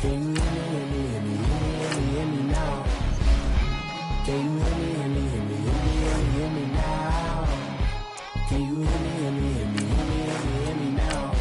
Can you hear me, hear me, hear me, hear me, hear me, hear me now? Can you hear me, hear me, hear me, hear me, hear me, hear me now? Can you hear me, hear me, hear me, hear me, hear me, hear me now?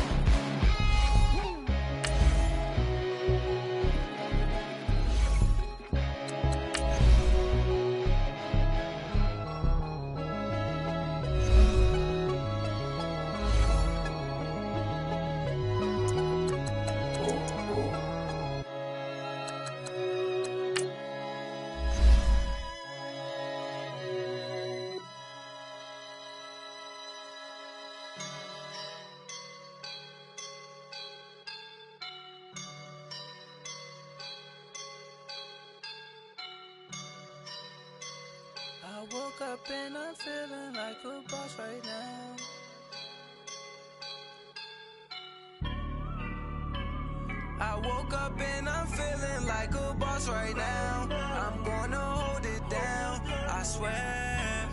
I woke up and I'm feeling like a boss right now. I woke up and I'm feeling like a boss right now. I'm gonna hold it down, I swear.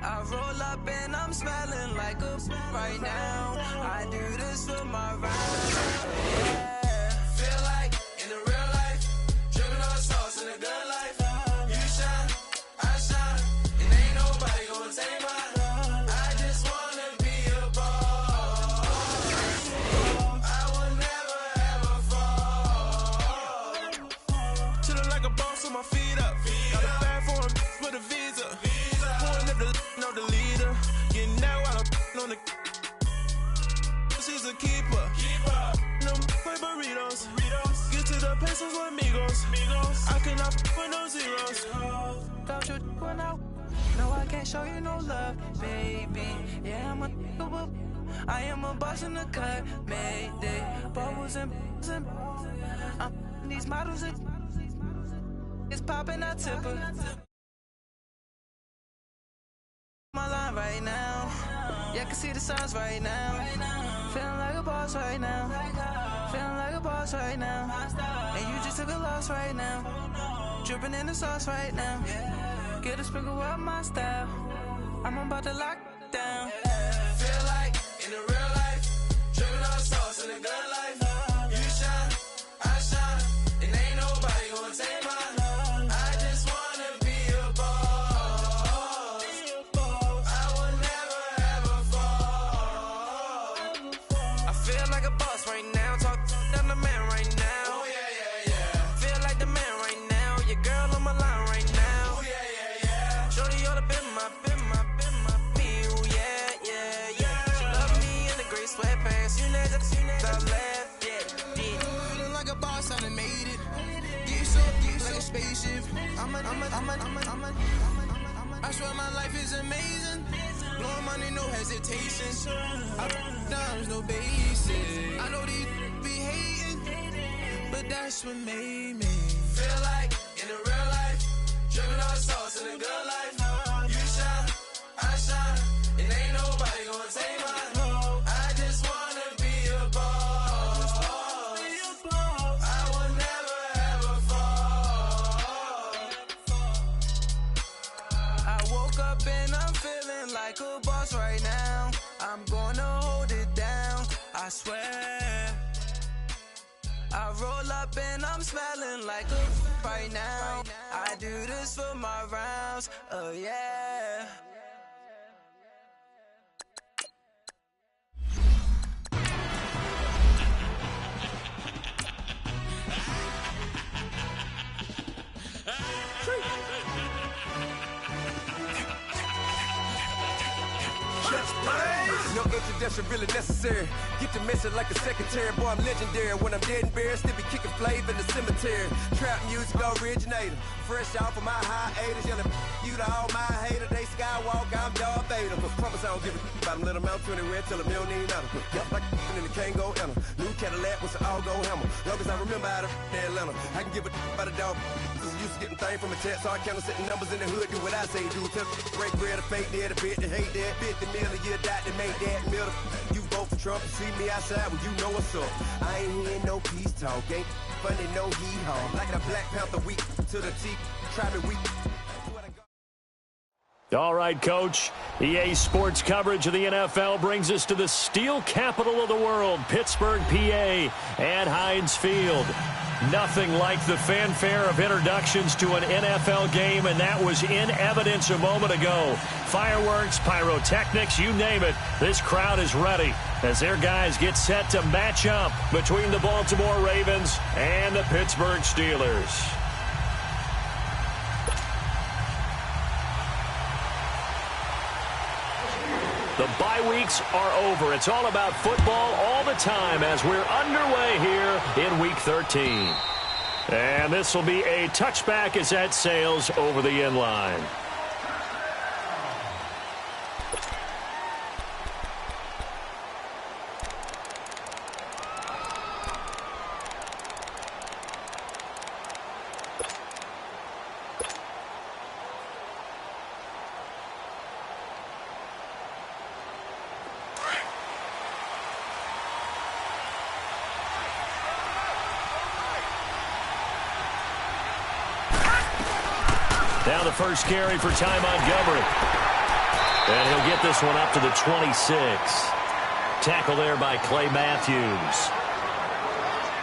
I roll up and I'm smelling like a right now. I do this for my ride. Yeah. Feel like in the real life, dripping on sauce in the good life. You shine, I shine, and ain't nobody gonna take mine. I just wanna be a boss. I will never ever fall. Chillin' like a boss with my feet up. Got a bag for him with a visa. Pulling up the know the leader. You know I don't on the. She's a keeper. No burritos. Get to the pesos with amigos. I cannot with no zeros. Don't you run out? No, I can't show you no love, baby. Yeah, I am a boss in the cut, mayday. Bubbles and I'm these models. It's popping, I tip her. My line right now. Yeah, I can see the signs right now. Feeling like a boss right now. Feeling like a boss right now. And you just took a loss right now. Dripping in the sauce right now. Get a sprinkle up my style. I'm about to lock down. Feel like in the real life, dripping on sauce in the good life. You shine, I shine, and ain't nobody gonna take mine. I just wanna be a boss. I will never ever fall. I feel like a boss right now. Talk down the man right now. Oh yeah. Feel like the man right now. Your girl on my line right now. Oh yeah. Shorty ought to been my me. Oh yeah. She love me in the gray sweatpants. You know that left. Yeah. Feeling like a boss, I done made it. Get so like a spaceship. I swear my life is amazing. Blowing money, no hesitation. I dimes, no basic. I know these be hating, but that's what made me feel like in the real life, dripping on sauce in the good life. You shine, I shine, and ain't nobody gonna take mine. I just wanna be a boss. I will never ever fall. I woke up and I'm feeling like a boss right now. I'm gonna hold it down, I swear. I roll up and I'm smelling like a right now. I do this for my rounds, oh yeah. No introduction really necessary. Get the message like a secretary. Boy, I'm legendary. When I'm dead and buried, still be kicking flavor in the cemetery. Trap music originator. Fresh off of my hiatus. Yelling you to all my haters. They skywalk, I'm Darth Vader. Promise I don't give a about them. Let them out 20 red, tell them they don't need nothing. Yep, like and the can't go enter. New Cadillac with an all-gold hammer. Long as I remember out of Atlanta. I can give a about a dog. Used to getting things from a text, so I count setting numbers in the hood. Do what I say, do. Tell break bread, a fake dead, a bit to hate that. 50 million, you die to make that middle. You vote for Trump and see me outside, well, you know what's up. I ain't hearing no peace talk, ain't funny, no hee-haw. Like a Black Panther week to the teeth, try me weak. All right, Coach. EA Sports coverage of the NFL brings us to the steel capital of the world, Pittsburgh, PA, at Heinz Field. Nothing like the fanfare of introductions to an NFL game, and that was in evidence a moment ago. Fireworks, pyrotechnics, you name it. This crowd is ready as their guys get set to match up between the Baltimore Ravens and the Pittsburgh Steelers. The bye weeks are over. It's all about football all the time as we're underway here in Week 13. And this will be a touchback as that sails over the end line. Now the first carry for Ty Montgomery. And he'll get this one up to the 26. Tackle there by Clay Matthews.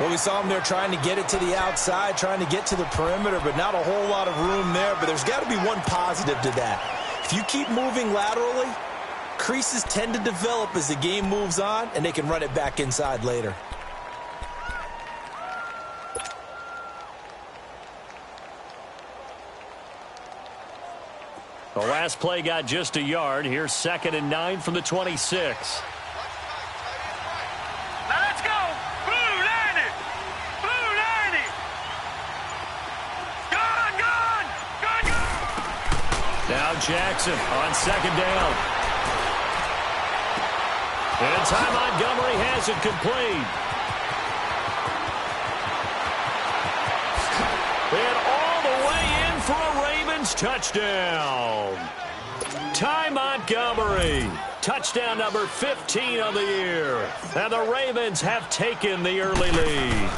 Well, we saw him there trying to get it to the outside, trying to get to the perimeter, but not a whole lot of room there. But there's got to be one positive to that. If you keep moving laterally, creases tend to develop as the game moves on, and they can run it back inside later. The last play got just a yard. Here's 2nd and 9 from the 26. Now let's go. Blue 90. Blue 90. Gone, gone. Gone, gone. Now Jackson on 2nd down. And Ty Montgomery has it complete. And all the way in for a Ravens touchdown. Ty Montgomery, touchdown number 15 on the year. And the Ravens have taken the early lead.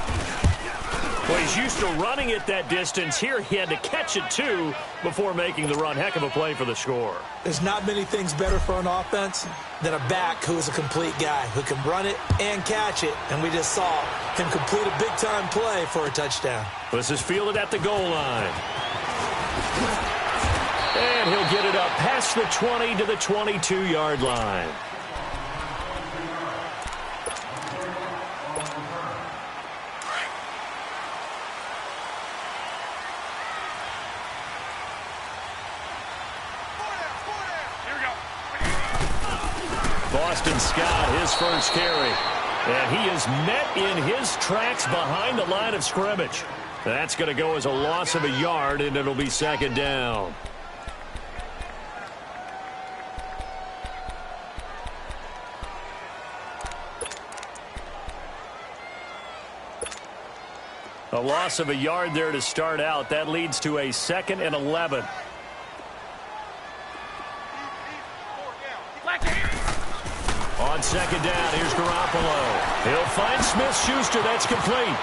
Well, he's used to running it that distance. Here he had to catch it, too, before making the run. Heck of a play for the score. There's not many things better for an offense than a back who is a complete guy, who can run it and catch it. And we just saw him complete a big-time play for a touchdown. This is fielded at the goal line. And he'll get it up past the 20 to the 22-yard line. Boston Scott, his first carry. And he is met in his tracks behind the line of scrimmage. That's going to go as a loss of a yard, and it'll be 2nd down. A loss of a yard there to start out. That leads to a 2nd and 11. On 2nd down, here's Garoppolo. He'll find Smith-Schuster. That's complete.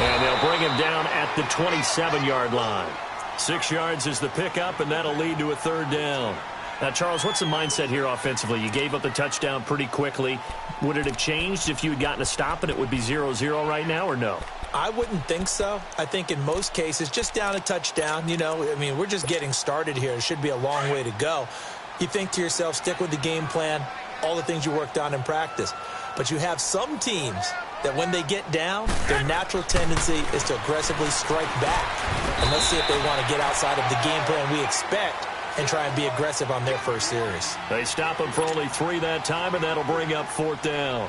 And they'll bring him down at the 27-yard line. 6 yards is the pickup, and that'll lead to a 3rd down. Now, Charles, what's the mindset here offensively? You gave up the touchdown pretty quickly. Would it have changed if you had gotten a stop and it would be 0-0 right now, or no? I wouldn't think so. I think in most cases, just down a touchdown, I mean, we're just getting started here. It should be a long way to go. You think to yourself, stick with the game plan, all the things you worked on in practice. But you have some teams that when they get down, their natural tendency is to aggressively strike back. And let's see if they want to get outside of the game plan we expect and try and be aggressive on their first series. They stop him for only 3 that time, and that'll bring up 4th down.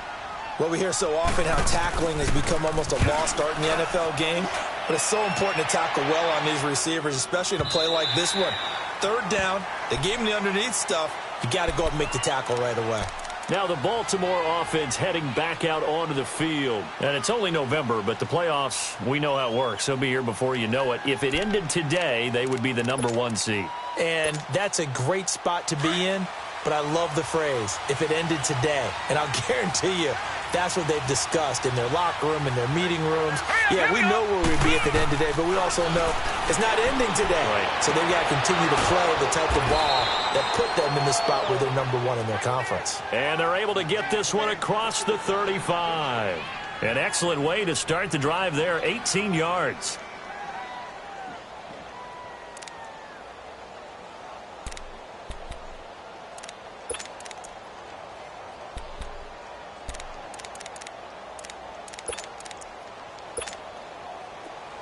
Well, we hear so often how tackling has become almost a lost art in the NFL game, but it's so important to tackle well on these receivers, especially in a play like this one. 3rd down, they gave him the underneath stuff. You got to go and make the tackle right away. Now the Baltimore offense heading back out onto the field. And it's only November, but the playoffs, we know how it works. They'll be here before you know it. If it ended today, they would be the #1 seed. And that's a great spot to be in, but I love the phrase, if it ended today. And I'll guarantee you, That's what they've discussed in their locker room, in their meeting rooms. Yeah, we know where we'd be at the end today, but we also know it's not ending today. Right. So they've got to continue to play the type of ball that put them in the spot where they're #1 in their conference. And they're able to get this one across the 35. An excellent way to start the drive there, 18 yards.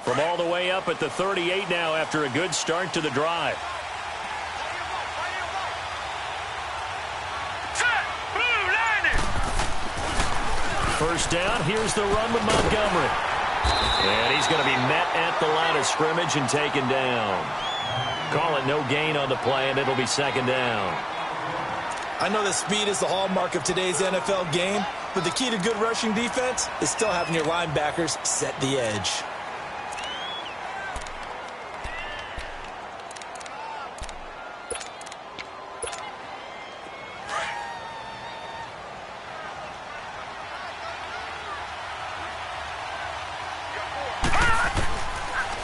From all the way up at the 38 now after a good start to the drive. First down, here's the run with Montgomery. And he's going to be met at the line of scrimmage and taken down. Call it no gain on the play, and it'll be second down. I know that speed is the hallmark of today's NFL game, but the key to good rushing defense is still having your linebackers set the edge.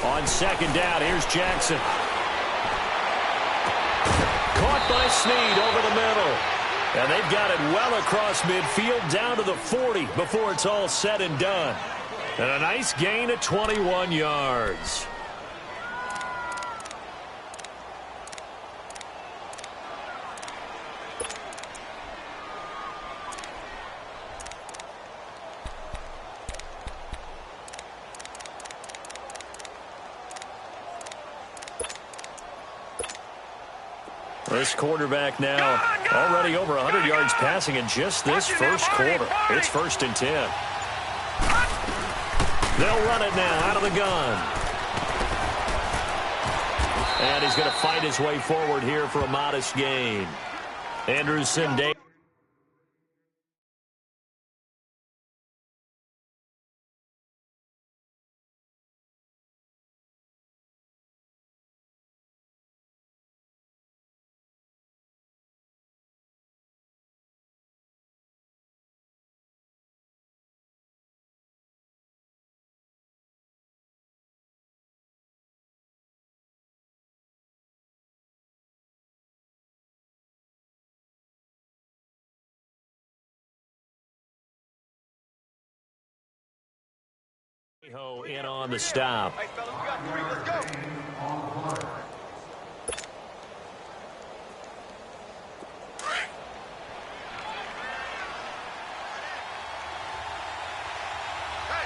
On second down, here's Jackson. Caught by Snead over the middle. And they've got it well across midfield down to the 40 before it's all said and done. And a nice gain of 21 yards. This quarterback now already over 100 yards passing in just this first quarter. It's 1st and 10. They'll run it now out of the gun. And he's going to fight his way forward here for a modest gain. Anderson Davis. In on the stop. Hey, fellas, we got 3. Let's go. Hey,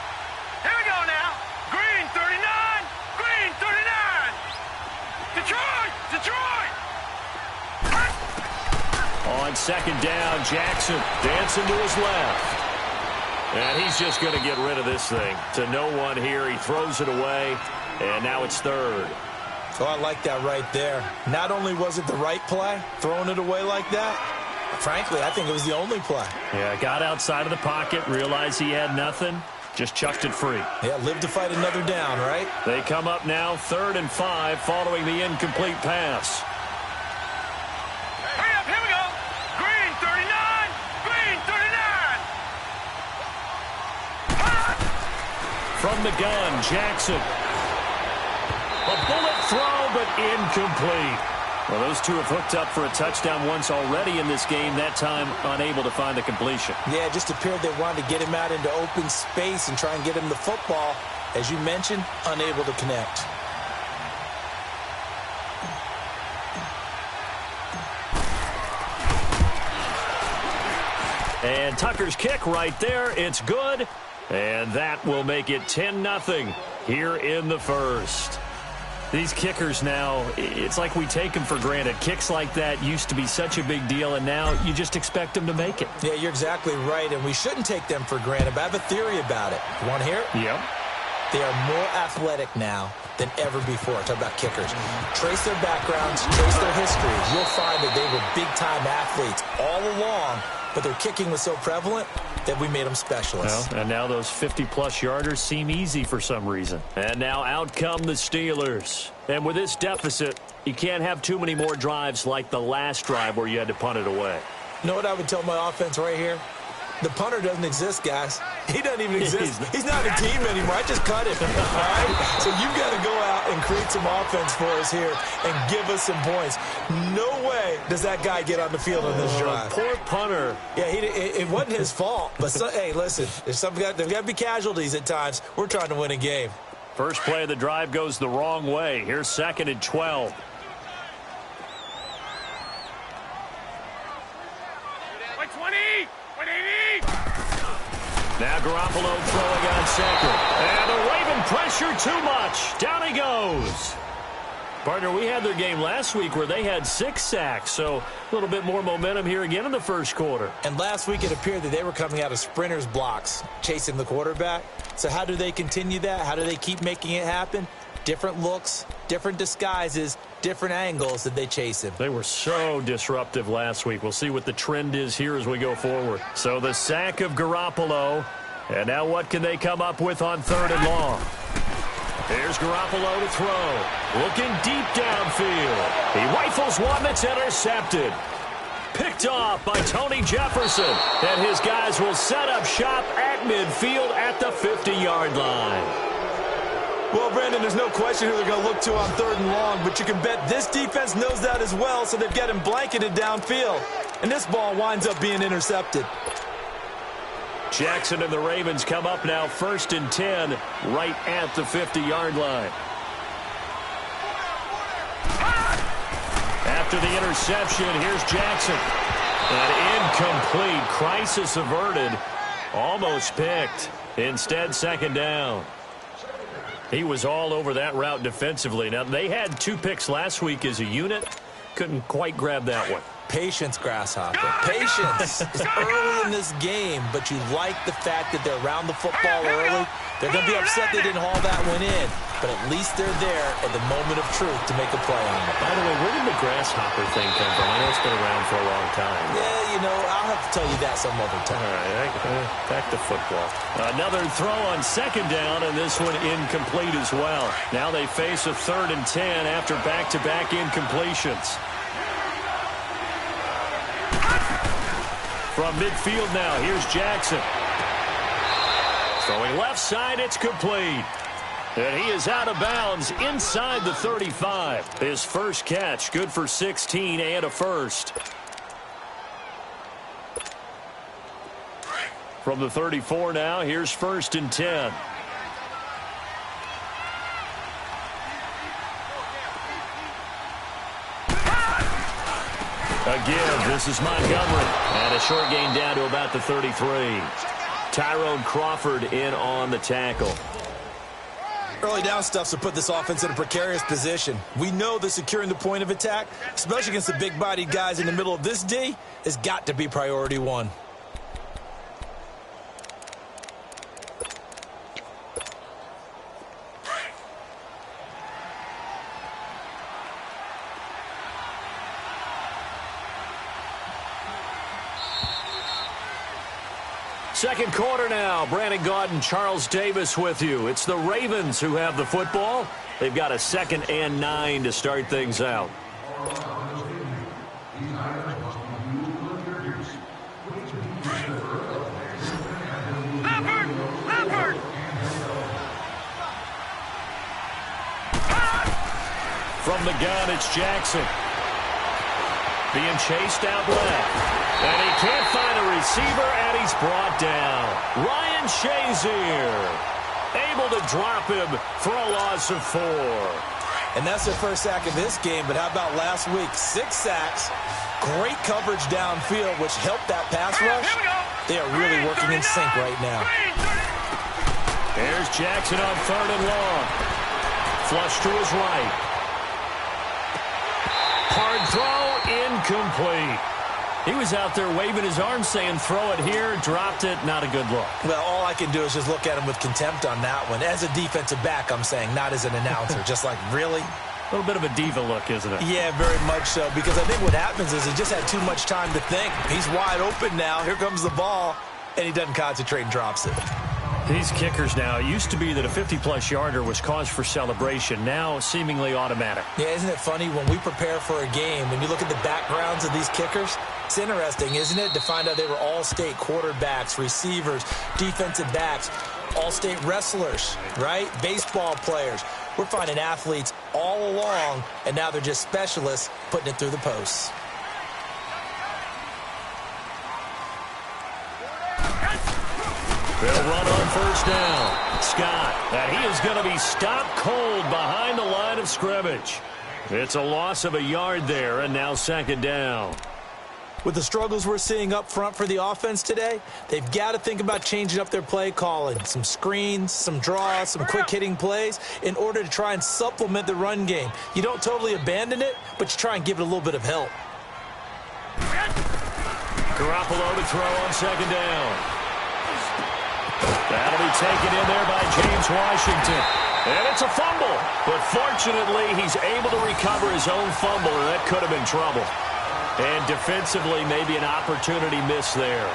here we go now. Green 39. Green 39. Detroit. Detroit. On second down, Jackson dancing to his left. And he's just going to get rid of this thing. To no one here. He throws it away, and now it's 3rd. So I like that right there. Not only was it the right play, throwing it away like that, frankly, I think it was the only play. Yeah, got outside of the pocket, realized he had nothing, just chucked it free. Yeah, live to fight another down, right? They come up now 3rd and 5 following the incomplete pass. Hurry up, here we go. Green 39. Green 39. From the gun, Jackson. A bullet throw, but incomplete. Well, those two have hooked up for a touchdown once already in this game, that time unable to find the completion. Yeah, it just appeared they wanted to get him out into open space and try and get him the football. As you mentioned, unable to connect. And Tucker's kick right there. It's good. And that will make it 10-0 here in the first. These kickers now, it's like we take them for granted. Kicks like that used to be such a big deal, and now you just expect them to make it. Yeah, you're exactly right, and we shouldn't take them for granted, but I have a theory about it. You want to hear it? Yep. They are more athletic now than ever before. Talk about kickers. Trace their backgrounds, trace their histories. You'll find that they were big-time athletes all along, but their kicking was so prevalent that we made them specialists. Well, and now those 50-plus yarders seem easy for some reason. And now out come the Steelers. And with this deficit, you can't have too many more drives like the last drive where you had to punt it away. You know what I would tell my offense right here? The punter doesn't exist, guys. He doesn't even exist. He's not a team anymore. I just cut him. All right? So you've got to go out and create some offense for us here and give us some points. No way does that guy get on the field on this drive. Poor punter. Yeah, it wasn't his fault. But, hey, listen, there's got to be casualties at times. We're trying to win a game. First play of the drive goes the wrong way. Here's 2nd and 12. Now Garoppolo throwing on 2nd. And the Raven pressure too much. Down he goes. Partner, we had their game last week where they had 6 sacks, so a little bit more momentum here again in the first quarter. And last week it appeared that they were coming out of sprinters blocks, chasing the quarterback. So how do they continue that? How do they keep making it happen? Different looks, different disguises, different angles that they chase him. They were so disruptive last week. We'll see what the trend is here as we go forward. So the sack of Garoppolo. And now what can they come up with on 3rd and long? Here's Garoppolo to throw. Looking deep downfield. He rifles one that's intercepted. Picked off by Tony Jefferson. And his guys will set up shop at midfield at the 50-yard line. Well, Brandon, there's no question who they're going to look to on 3rd and long, but you can bet this defense knows that as well, so they've got him blanketed downfield. And this ball winds up being intercepted. Jackson and the Ravens come up now 1st and 10 right at the 50-yard line. After the interception, here's Jackson. An incomplete. Crisis averted. Almost picked. Instead, 2nd down. He was all over that route defensively. Now, they had 2 picks last week as a unit. Couldn't quite grab that one. Patience, Grasshopper. Patience. It's early in this game, but you like the fact that they're around the football early. They're going to be upset they didn't haul that one in, but at least they're there at the moment of truth to make a play on it. By the way, where did the Grasshopper thing come from? I know it's been around for a long time. Yeah, you know, I'll have to tell you that some other time. All right, back to football. Another throw on 2nd down, and this one incomplete as well. Now they face a 3rd and 10 after back-to-back incompletions. From midfield now, here's Jackson. Throwing left side, it's complete. And he is out of bounds inside the 35. His first catch, good for 16 and a first. From the 34 now, here's 1st and 10. Again, this is Montgomery. And a short gain down to about the 33. Tyrone Crawford in on the tackle. Early down stuffs to put this offense in a precarious position. We know that securing the point of attack, especially against the big-bodied guys in the middle of this D, has got to be priority 1. Second quarter now. Brandon Gaudin, Charles Davis with you. It's the Ravens who have the football. They've got a 2nd and 9 to start things out. From the gun, it's Jackson. Being chased out left. And he can't find a receiver, and he's brought down. Ryan Shazier able to drop him for a loss of 4. And that's their first sack of this game, but how about last week? 6 sacks, great coverage downfield, which helped that pass rush. They are really working in sync right now. There's Jackson on 3rd and long. Flush to his right. Hard throw, incomplete. He was out there waving his arms saying, throw it here, dropped it, not a good look. Well, all I can do is just look at him with contempt on that one. As a defensive back, I'm saying, not as an announcer. Just like, really? A little bit of a diva look, isn't it? Yeah, very much so, because I think what happens is he just had too much time to think. He's wide open now. Here comes the ball, and he doesn't concentrate and drops it. These kickers now, it used to be that a 50-plus yarder was cause for celebration. Now, seemingly automatic. Yeah, isn't it funny? When we prepare for a game, when you look at the backgrounds of these kickers, It's interesting, isn't it, to find out they were all-state quarterbacks, receivers, defensive backs, all-state wrestlers, right? Baseball players. We're finding athletes all along, and now they're just specialists putting it through the posts. They'll run on first down. Scott, and he is going to be stopped cold behind the line of scrimmage. It's a loss of a yard there, and now second down. With the struggles we're seeing up front for the offense today, they've got to think about changing up their play calling. Some screens, some draws, some quick-hitting plays in order to try and supplement the run game. You don't totally abandon it, but you try and give it a little bit of help. Garoppolo to throw on second down. That'll be taken in there by James Washington. And it's a fumble. But fortunately, he's able to recover his own fumble, and that could have been trouble. And defensively, maybe an opportunity miss there.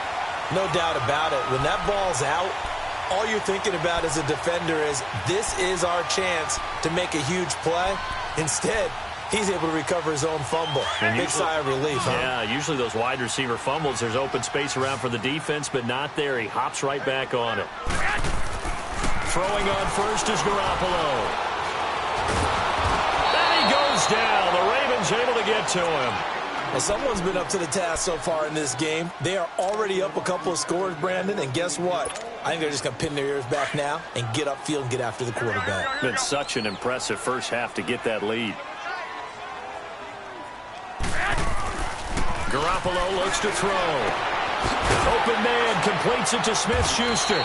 No doubt about it. When that ball's out, all you're thinking about as a defender is, this is our chance to make a huge play. Instead, he's able to recover his own fumble. Big sigh of relief, huh? Yeah, usually those wide receiver fumbles, there's open space around for the defense, but not there. He hops right back on it. Throwing on first is Garoppolo. And he goes down. The Ravens able to get to him. Well, someone's been up to the task so far in this game. They are already up a couple of scores, Brandon, and guess what? I think they're just going to pin their ears back now and get upfield and get after the quarterback. Been such an impressive first half to get that lead. Garoppolo looks to throw. Open man completes it to Smith-Schuster.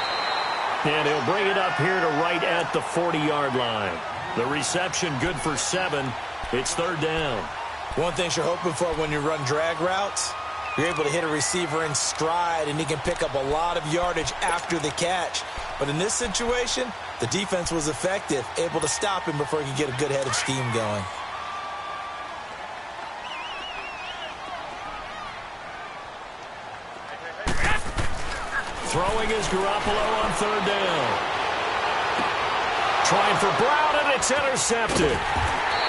And he'll bring it up here to right at the 40-yard line. The reception good for 7. It's third down. One thing you're hoping for when you run drag routes, you're able to hit a receiver in stride, and he can pick up a lot of yardage after the catch. But in this situation, the defense was effective, able to stop him before he could get a good head of steam going. Throwing is Garoppolo on third down. Trying for Brown, and it's intercepted.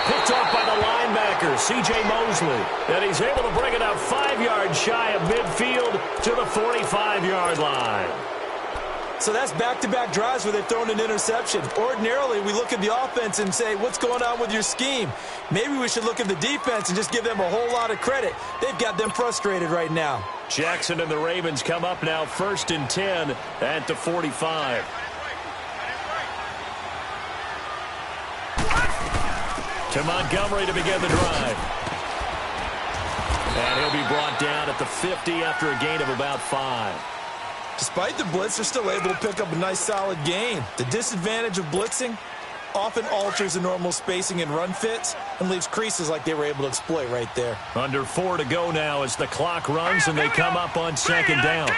Picked off by the linebacker, C.J. Mosley. And he's able to bring it out 5 yards shy of midfield to the 45-yard line. So that's back-to-back drives where they've thrown an interception. Ordinarily, we look at the offense and say, what's going on with your scheme? Maybe we should look at the defense and just give them a whole lot of credit. They've got them frustrated right now. Jackson and the Ravens come up now 1st and 10 at the 45. To Montgomery to begin the drive. And he'll be brought down at the 50 after a gain of about 5. Despite the blitz, they're still able to pick up a nice, solid gain. The disadvantage of blitzing often alters the normal spacing and run fits and leaves creases like they were able to exploit right there. Under 4 to go now as the clock runs and they come up on second down.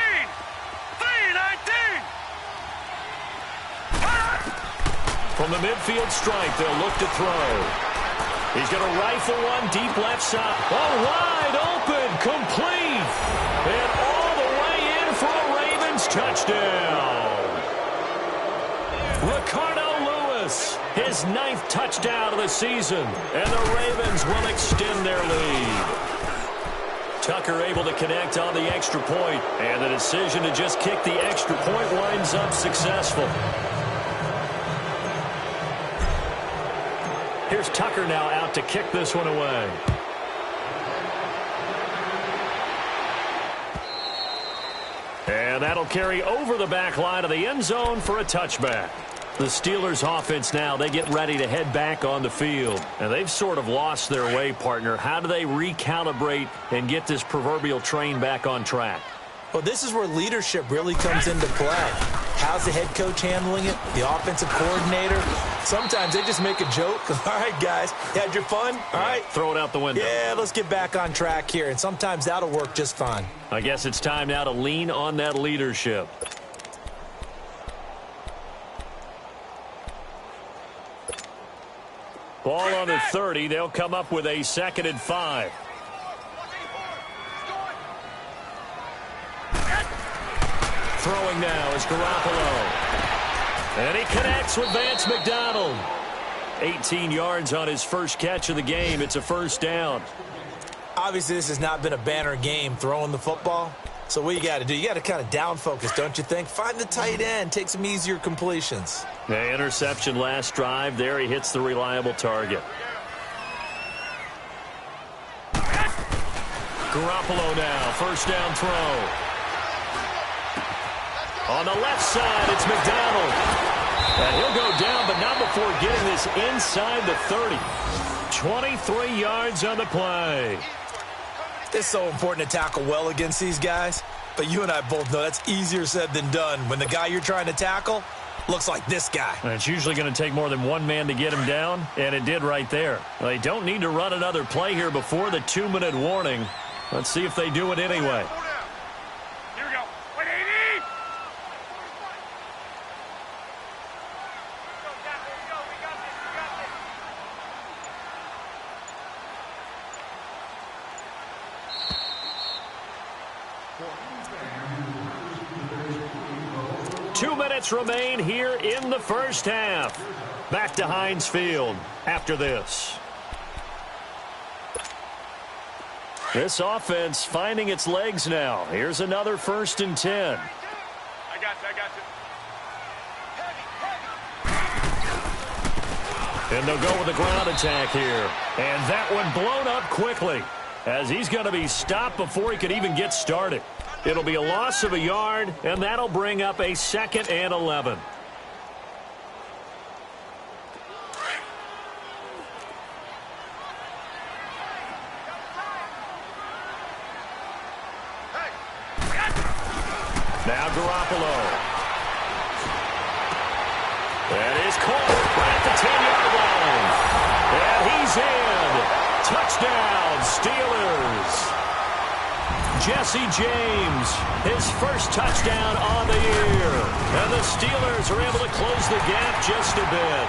From the midfield stripe, they'll look to throw. He's going to rifle one deep left side. Oh, wide open, complete. And all the way in for a Ravens touchdown. Ricardo Lewis, his 9th touchdown of the season. And the Ravens will extend their lead. Tucker able to connect on the extra point. And the decision to just kick the extra point winds up successful. Here's Tucker now out to kick this one away. And that'll carry over the back line of the end zone for a touchback. The Steelers offense now, they get ready to head back on the field. And they've sort of lost their way, partner. How do they recalibrate and get this proverbial train back on track? Well, this is where leadership really comes into play. How's the head coach handling it? The offensive coordinator? Sometimes they just make a joke. All right, guys, you had your fun? All right. Throw it out the window. Yeah, let's get back on track here. And sometimes that'll work just fine. I guess it's time now to lean on that leadership. Ball on the 30. They'll come up with a 2nd and 5. Throwing now is Garoppolo. And he connects with Vance McDonald. 18 yards on his first catch of the game. It's a first down. Out Obviously, this has not been a banner game throwing the football. So what you got to do, you got to kind of down focus, don't you think? Find the tight end, take some easier completions. The interception last drive. There he hits the reliable target. Garoppolo now, first down throw. On the left side, it's McDonald. And he'll go down, but not before getting this inside the 30. 23 yards on the play. It's so important to tackle well against these guys, but you and I both know that's easier said than done when the guy you're trying to tackle looks like this guy. And it's usually going to take more than one man to get him down, and it did right there. They don't need to run another play here before the 2-minute warning. Let's see if they do it anyway. Here we go. 180. 2 minutes remain here in the first half. Back to Heinz Field after this. This offense finding its legs now. Here's another 1st and 10. I got you. And they'll go with the ground attack here. And that one blown up quickly as he's going to be stopped before he could even get started. It'll be a loss of a yard, and that'll bring up a 2nd and 11. Now Garoppolo. That is caught right at the 10-yard line. And he's in. Touchdown, Steelers. Jesse James, his first touchdown on the year. And the Steelers are able to close the gap just a bit.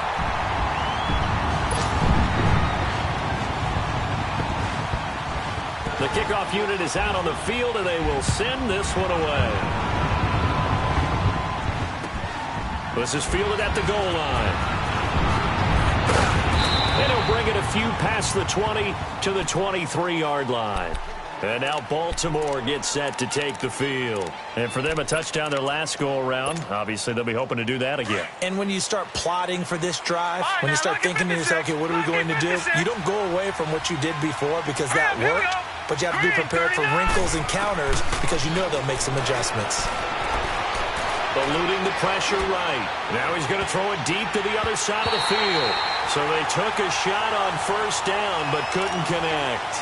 The kickoff unit is out on the field, and they will send this one away. This is fielded at the goal line. And he'll bring it a few past the 20 to the 23-yard line. And now Baltimore gets set to take the field. And for them, a touchdown their last go-around. Obviously, they'll be hoping to do that again. And when you start plotting for this drive, when you start thinking to yourself, okay, what are we going to do? You don't go away from what you did before because that worked, but you have to be prepared for wrinkles and counters because you know they'll make some adjustments. Eluding the pressure right. Now he's going to throw it deep to the other side of the field. So they took a shot on first down but couldn't connect.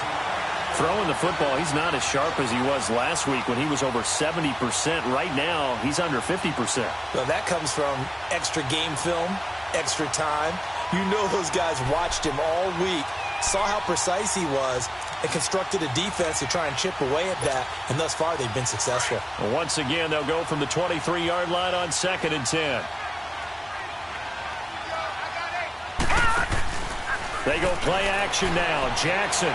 Throwing the football, he's not as sharp as he was last week when he was over 70%. Right now, he's under 50%. Well, that comes from extra game film, extra time. You know those guys watched him all week, saw how precise he was, and constructed a defense to try and chip away at that, and thus far they've been successful. Well, once again, they'll go from the 23-yard line on 2nd and 10. They go play action now. Jackson.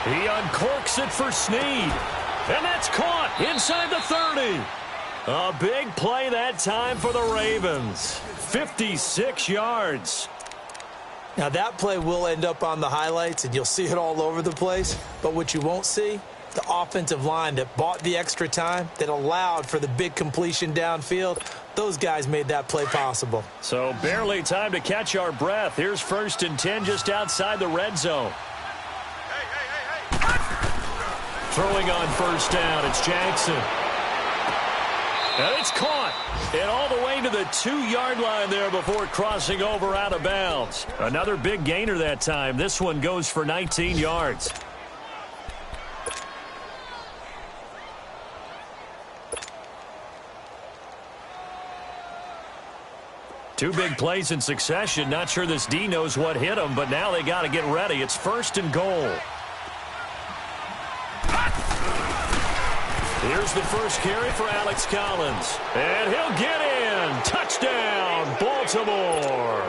He uncorks it for Snead. And that's caught inside the 30. A big play that time for the Ravens. 56 yards. Now, that play will end up on the highlights, and you'll see it all over the place. But what you won't see, the offensive line that bought the extra time, that allowed for the big completion downfield, those guys made that play possible. So barely time to catch our breath. Here's 1st and 10 just outside the red zone. Throwing on first down, it's Jackson. And it's caught. And all the way to the 2-yard line there before crossing over out of bounds. Another big gainer that time. This one goes for 19 yards. Two big plays in succession. Not sure this D knows what hit him, but now they got to get ready. It's 1st and goal. Here's the first carry for Alex Collins. And he'll get in. Touchdown, Baltimore.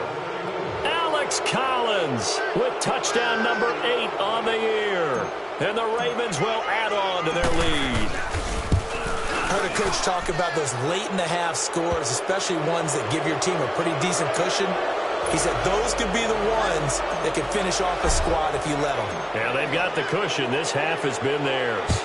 Alex Collins with touchdown number 8 on the year. And the Ravens will add on to their lead. I heard a coach talk about those late-in-the-half scores, especially ones that give your team a pretty decent cushion. He said those could be the ones that could finish off a squad if you let them. Yeah, they've got the cushion. This half has been theirs.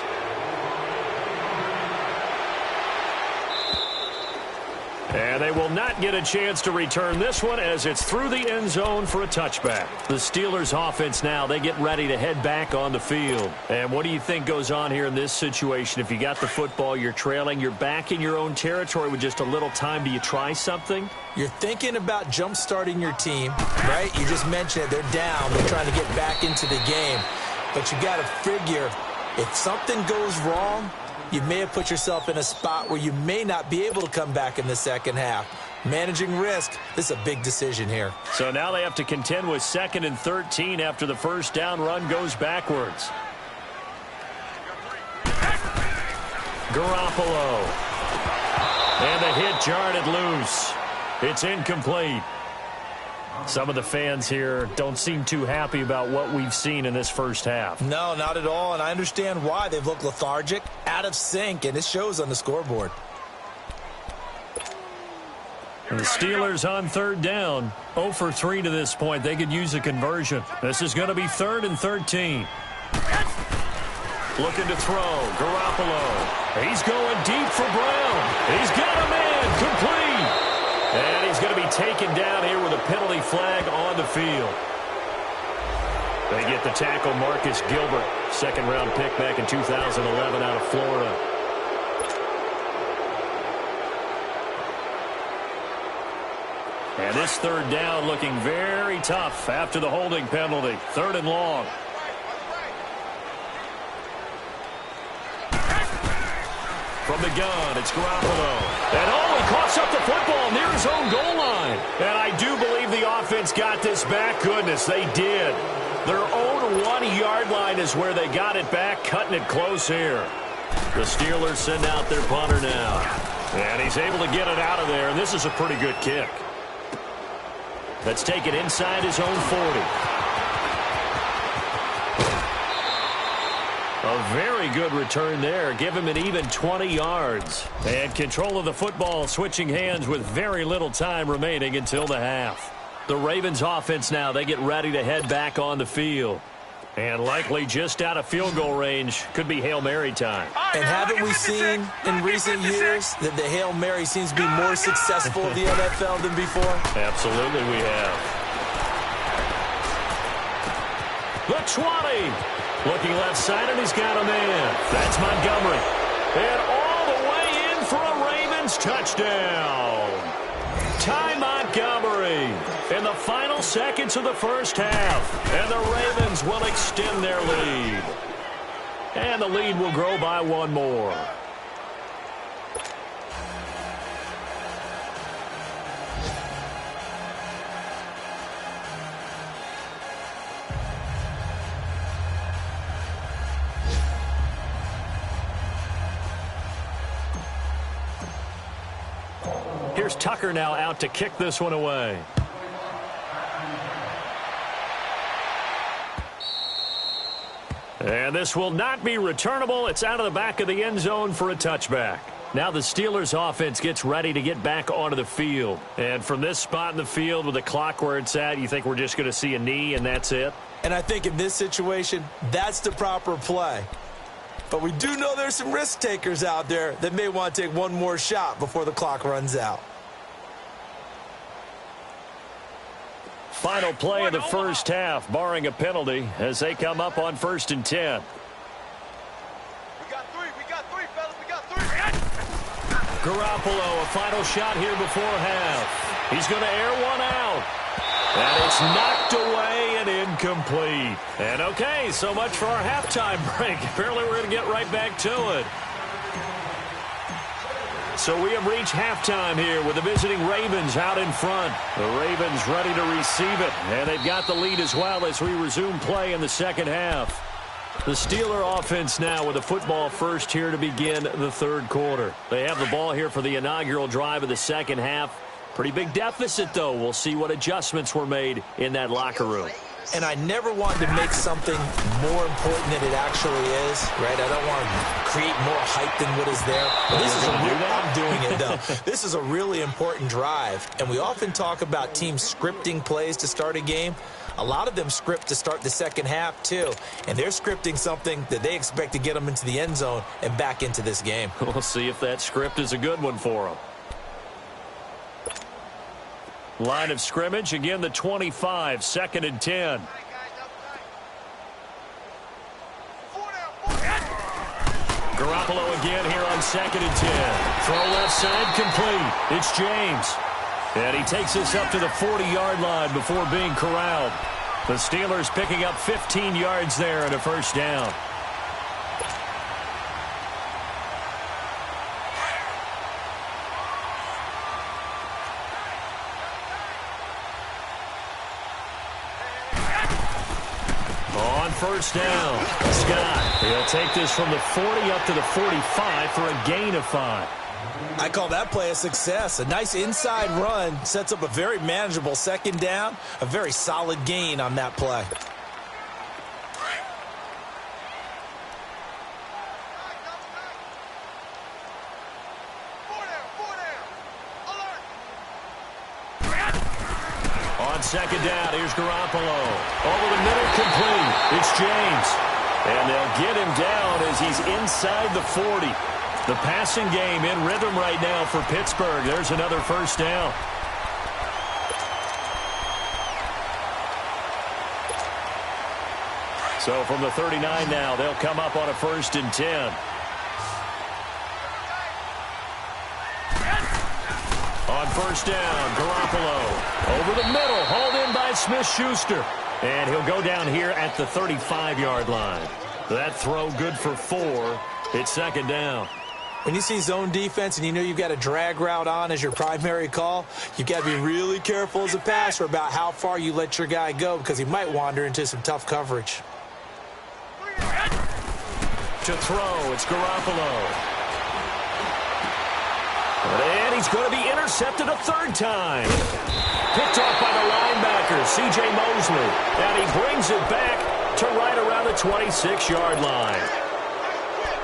And they will not get a chance to return this one as it's through the end zone for a touchback. The Steelers offense now, they get ready to head back on the field. And what do you think goes on here in this situation? If you got the football, you're trailing, you're back in your own territory with just a little time. Do you try something? You're thinking about jump-starting your team, right? You just mentioned it. They're down. They're trying to get back into the game. But you got to figure if something goes wrong, you may have put yourself in a spot where you may not be able to come back in the second half. Managing risk, this is a big decision here. So now they have to contend with 2nd and 13 after the first down run goes backwards. Garoppolo. And the hit jarred it loose. It's incomplete. Some of the fans here don't seem too happy about what we've seen in this first half. No, not at all, and I understand why. They've looked lethargic, out of sync, and it shows on the scoreboard. And the Steelers on 3rd down, 0 for 3 to this point. They could use a conversion. This is going to be 3rd and 13. Looking to throw, Garoppolo. He's going deep for Brown. He's got a man, complete. And he's going to be taken down here with a penalty flag on the field. They get the tackle, Marcus Gilbert, 2nd-round pick back in 2011 out of Florida. And this 3rd down looking very tough after the holding penalty. 3rd and long. From the gun, it's Garoppolo. And he coughs up the football near his own goal line. And I do believe the offense got this back. Goodness, they did. Their own 1-yard line is where they got it back, cutting it close here. The Steelers send out their punter now. And he's able to get it out of there, and this is a pretty good kick. Let's take it inside his own 40. A very good return there. Give him an even 20 yards. And control of the football, switching hands with very little time remaining until the half. The Ravens offense now, they get ready to head back on the field. And likely just out of field goal range. Could be Hail Mary time. And haven't we seen in recent years that the Hail Mary seems to be more successful in the NFL than before? Absolutely we have. The 20. Looking left side, and he's got a man. That's Montgomery. And all the way in for a Ravens touchdown. Ty Montgomery in the final seconds of the first half. And the Ravens will extend their lead. And the lead will grow by 1 more. Here's Tucker now out to kick this one away. And this will not be returnable. It's out of the back of the end zone for a touchback. Now the Steelers offense gets ready to get back onto the field. And from this spot in the field with the clock where it's at, you think we're just going to see a knee and that's it? And I think in this situation, that's the proper play. But we do know there's some risk takers out there that may want to take one more shot before the clock runs out. Final play of the first half, barring a penalty, as they come up on 1st and 10. We got three, fellas, we got 3. Garoppolo, a final shot here before half. He's going to air one out. And it's knocked away and incomplete. And okay, so much for our halftime break. Apparently we're going to get right back to it. So we have reached halftime here with the visiting Ravens out in front. The Ravens ready to receive it. And they've got the lead as well as we resume play in the second half. The Steeler offense now with the football first here to begin the 3rd quarter. They have the ball here for the inaugural drive of the second half. Pretty big deficit, though. We'll see what adjustments were made in that locker room. And I never wanted to make something more important than it actually is, right? I don't want to create more hype than what is there. But this is I'm doing it, though. This is a really important drive. And we often talk about teams scripting plays to start a game. A lot of them script to start the second half, too. And they're scripting something that they expect to get them into the end zone and back into this game. We'll see if that script is a good one for them. Line of scrimmage, again the 25, 2nd and 10. Garoppolo again here on 2nd and 10. Throw left side, complete. It's James. And he takes us up to the 40-yard line before being corralled. The Steelers picking up 15 yards there and a first down. On first down, Scott. He'll take this from the 40 up to the 45 for a gain of 5. I call that play a success. A nice inside run sets up a very manageable second down. A very solid gain on that play. On second down, here's Garoppolo. Over the middle, complete. It's James. And they'll get him down as he's inside the 40. The passing game in rhythm right now for Pittsburgh. There's another first down. So from the 39 now, they'll come up on a 1st and 10. On first down, Garoppolo. Over the middle, hauled in by Smith-Schuster. And he'll go down here at the 35-yard line. That throw good for 4. It's 2nd down. When you see zone defense and you know you've got a drag route on as your primary call, you've got to be really careful as a passer about how far you let your guy go because he might wander into some tough coverage. To throw, it's Garoppolo. And he's going to be intercepted a 3rd time. Picked off by the linebacker, C.J. Mosley. And he brings it back to right around the 26-yard line.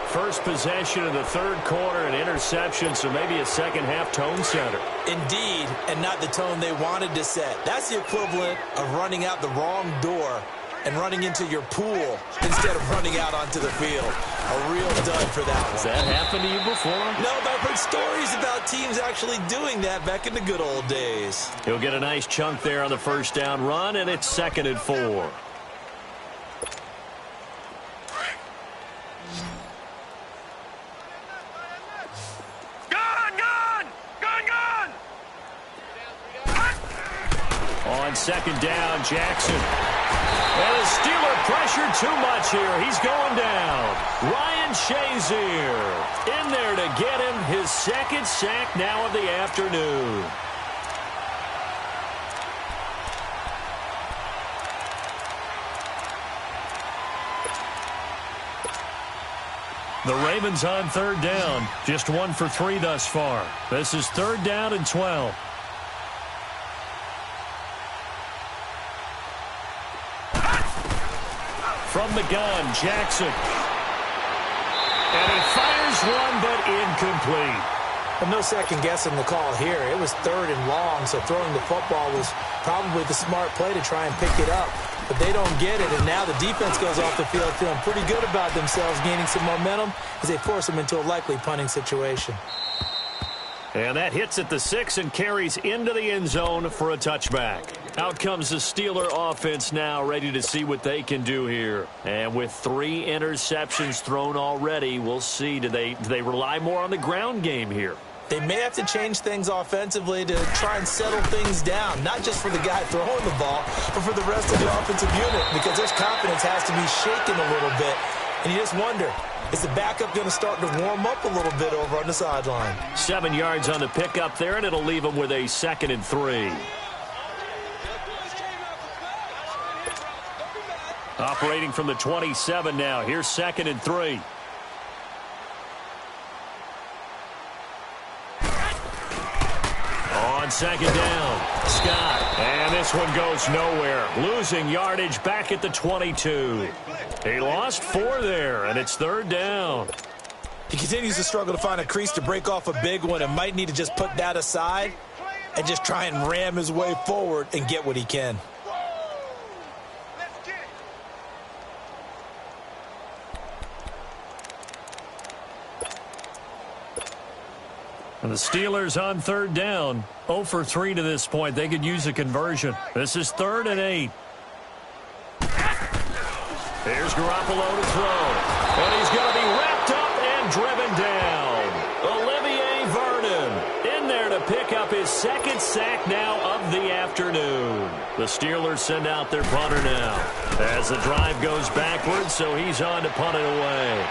First possession of the 3rd quarter, an interception, so maybe a second-half tone setter. Indeed, and not the tone they wanted to set. That's the equivalent of running out the wrong door and running into your pool instead of running out onto the field. A real dud for that one. Has that happened to you before? No, but I've heard stories about teams actually doing that back in the good old days. He'll get a nice chunk there on the first down run, and it's 2nd and 4. On 2nd down, Jackson. And the Steeler pressure too much here. He's going down. Ryan Shazier in there to get him his 2nd sack now of the afternoon. The Ravens on 3rd down. Just 1 for 3 thus far. This is 3rd down and 12. From the gun, Jackson. And he fires one, but incomplete. Well, no second guessing the call here. It was 3rd and long, so throwing the football was probably the smart play to try and pick it up. But they don't get it, and now the defense goes off the field feeling pretty good about themselves, gaining some momentum as they force them into a likely punting situation. And that hits at the 6 and carries into the end zone for a touchback. Out comes the Steeler offense now, ready to see what they can do here. And with 3 interceptions thrown already, we'll see. Do they rely more on the ground game here? They may have to change things offensively to try and settle things down, not just for the guy throwing the ball, but for the rest of the offensive unit, because their confidence has to be shaken a little bit. And you just wonder, is the backup going to start to warm up a little bit over on the sideline? 7 yards on the pickup there, and it'll leave them with a 2nd and 3. Operating from the 27 now. Here's 2nd and 3. On On second down, Scott. And this one goes nowhere. Losing yardage back at the 22. He lost 4 there, and it's third down. He continues to struggle to find a crease to break off a big one and might need to just put that aside and just try and ram his way forward and get what he can. And the Steelers on third down. 0 for 3 to this point. They could use a conversion. This is 3rd and 8. Here's Garoppolo to throw. And he's going to be wrapped up and driven down. Olivier Vernon in there to pick up his 2nd sack now of the afternoon. The Steelers send out their punter now as the drive goes backwards, so he's on to punt it away.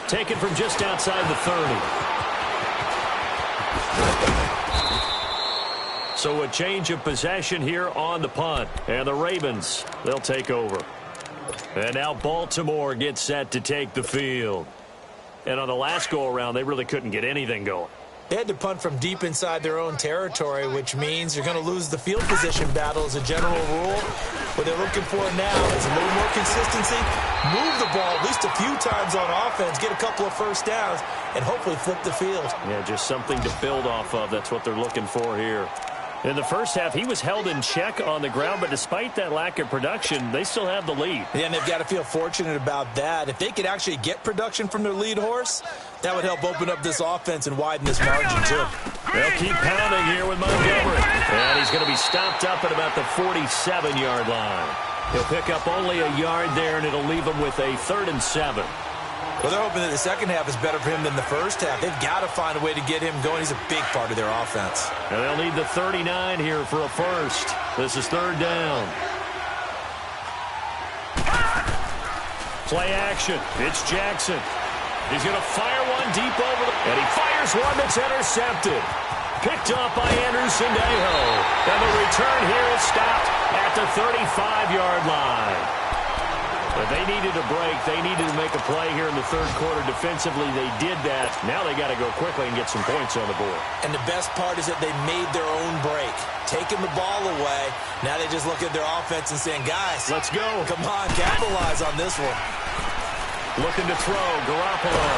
Taken from just outside the 30. So a change of possession here on the punt. And the Ravens, they'll take over. And now Baltimore gets set to take the field. And on the last go-around, they really couldn't get anything going. They had to punt from deep inside their own territory, which means you're going to lose the field position battle as a general rule. What they're looking for now is a little more consistency, move the ball at least a few times on offense, get a couple of first downs, and hopefully flip the field. Yeah, just something to build off of. That's what they're looking for here. In the first half, he was held in check on the ground, but despite that lack of production, they still have the lead. Yeah, and they've got to feel fortunate about that. If they could actually get production from their lead horse, that would help open up this offense and widen this margin, too. They'll keep pounding here with Montgomery. And he's going to be stopped up at about the 47-yard line. He'll pick up only a yard there, and it'll leave him with a 3rd and 7. Well, they're hoping that the second half is better for him than the first half. They've got to find a way to get him going. He's a big part of their offense. And they'll need the 39 here for a first. This is 3rd down. Play action. It's Jackson. He's going to fire one deep over the... And he fires one that's intercepted. Picked up by Anderson Dejo. And the return here is stopped at the 35-yard line. But they needed a break. They needed to make a play here in the 3rd quarter. Defensively, they did that. Now they got to go quickly and get some points on the board. And the best part is that they made their own break. Taking the ball away. Now they just look at their offense and saying, guys, let's go. Come on, capitalize on this one. Looking to throw. Garoppolo.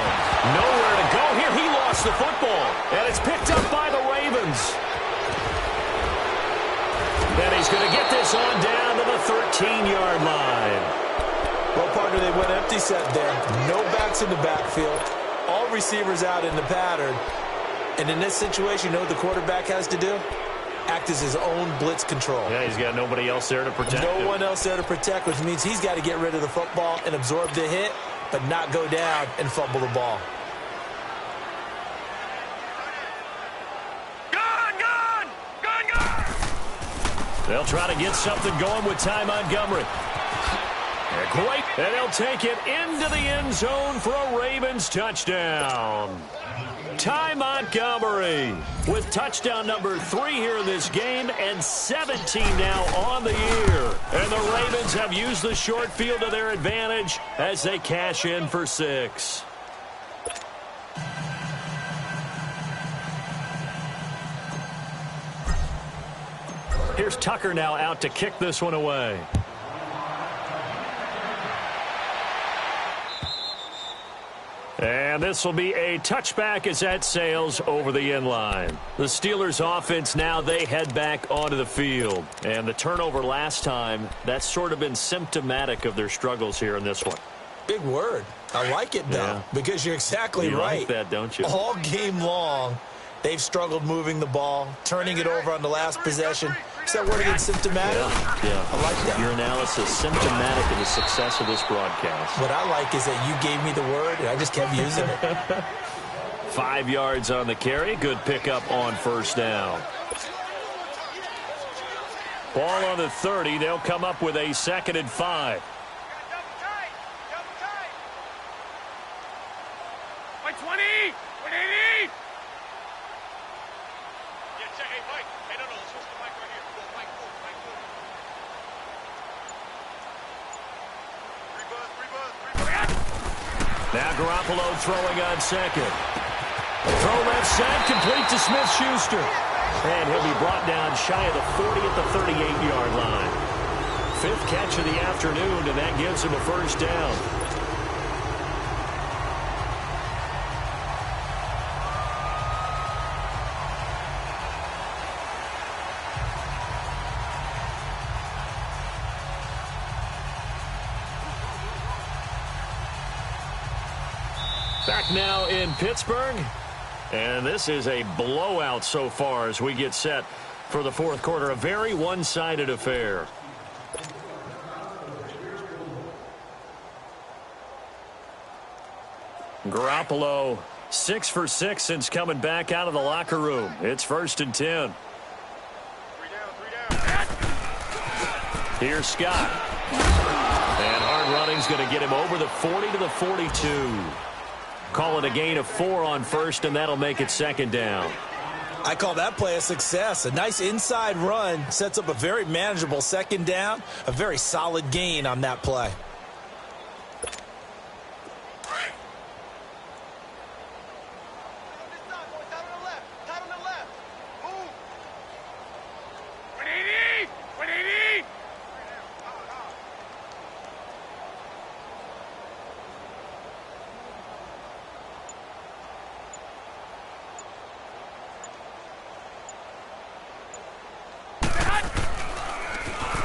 Nowhere to go here. He lost the football. And it's picked up by the Ravens. And he's going to get this on down to the 13-yard line. Well, partner, they went empty set there. No backs in the backfield. All receivers out in the pattern. And in this situation, you know what the quarterback has to do? Act as his own blitz control. Yeah, he's got nobody else there to protect him. No one else there to protect, which means he's got to get rid of the football and absorb the hit, but not go down and fumble the ball. They'll try to get something going with Ty Montgomery. Great, and they'll take it into the end zone for a Ravens touchdown. Ty Montgomery with touchdown number 3 here in this game and 17 now on the year. And the Ravens have used the short field to their advantage as they cash in for 6. Here's Tucker now out to kick this one away. And this will be a touchback as that sails over the end line. The Steelers offense now, they head back onto the field. And the turnover last time, that's sort of been symptomatic of their struggles here in this one. Big word. I like it, though, because you're exactly right. You like that, don't you? All game long, they've struggled moving the ball, turning it over on the last possession. Is that word again, symptomatic? Yeah. I like that. Your analysis, symptomatic of the success of this broadcast. What I like is that you gave me the word, and I just kept using it. 5 yards on the carry. Good pickup on first down. Ball on the 30. They'll come up with a 2nd and 5. Mike 20! 180! Now Garoppolo throwing on 2nd. Throw left side, complete to Smith-Schuster. And he'll be brought down shy of the 40 at the 38-yard line. 5th catch of the afternoon, and that gives him a first down. Back now in Pittsburgh. And this is a blowout so far as we get set for the 4th quarter. A very one-sided affair. Garoppolo 6 for 6 since coming back out of the locker room. It's 1st and 10. 3 down. Here's Scott. And hard running's going to get him over the 40 to the 42. Call it a gain of 4 on 1st, and that'll make it 2nd down. I call that play a success. A nice inside run sets up a very manageable 2nd down. A very solid gain on that play.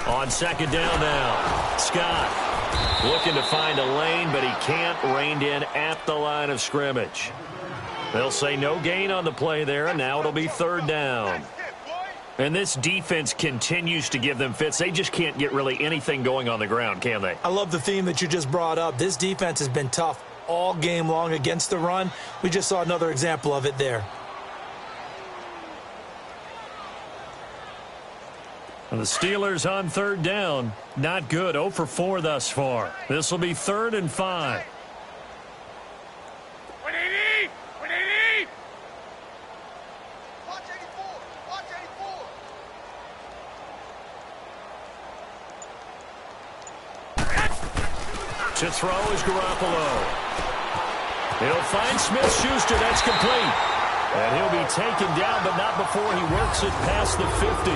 On 2nd down now, Scott looking to find a lane, but he can't. Reined in at the line of scrimmage. They'll say no gain on the play there, and now it'll be 3rd down. And this defense continues to give them fits. They just can't get really anything going on the ground, can they? I love the theme that you just brought up. This defense has been tough all game long against the run. We just saw another example of it there. The Steelers on 3rd down. Not good. 0 for 4 thus far. This will be 3rd and 5. What do you need? What do you need? Watch 84. Watch 84. To throw is Garoppolo. He'll find Smith-Schuster. That's complete. And he'll be taken down, but not before he works it past the 50.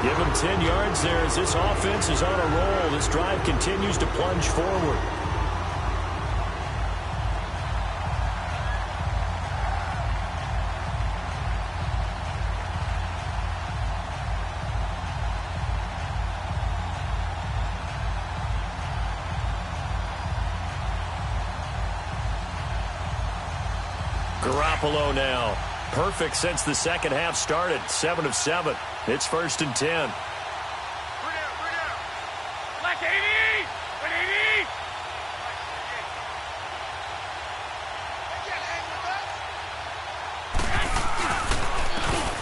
Give him 10 yards there as this offense is on a roll. This drive continues to plunge forward. Garoppolo now. Perfect since the 2nd half started. 7 of 7. It's 1st and 10. 3 down. Like 80. What do you need?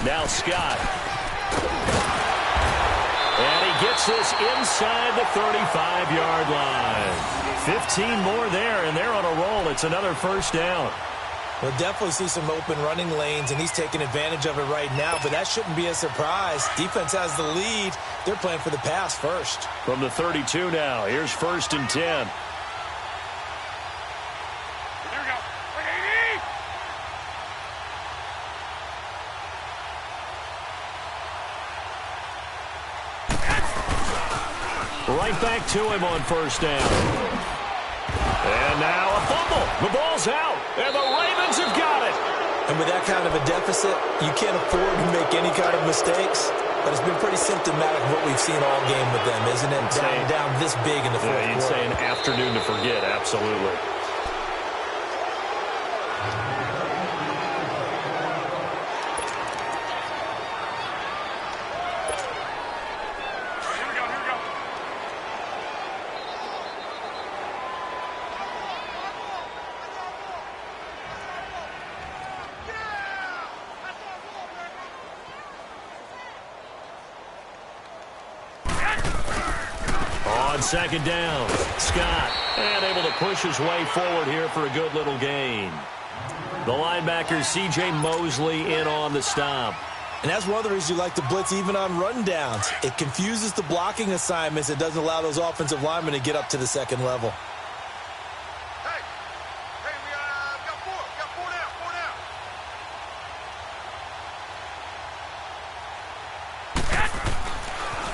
Now Scott. And he gets this inside the 35-yard line. 15 more there, and they're on a roll. It's another 1st down. We'll definitely see some open running lanes, and he's taking advantage of it right now, but that shouldn't be a surprise. Defense has the lead. They're playing for the pass first. From the 32 now, here's 1st and 10. Here we go. What do you need? Right back to him on 1st down. And now a fumble. The ball's out, and the Ravens have got it. And with that kind of a deficit, you can't afford to make any kind of mistakes. But it's been pretty symptomatic of what we've seen all game with them, isn't it? Down this big in the 4th quarter. You'd say an afternoon to forget, absolutely. On 2nd down, Scott, and able to push his way forward here for a good little gain. The linebacker, C.J. Mosley, in on the stop. And that's one of the reasons you like to blitz even on rundowns. It confuses the blocking assignments. It doesn't allow those offensive linemen to get up to the 2nd level. Hey, we got 4. We got 4 down.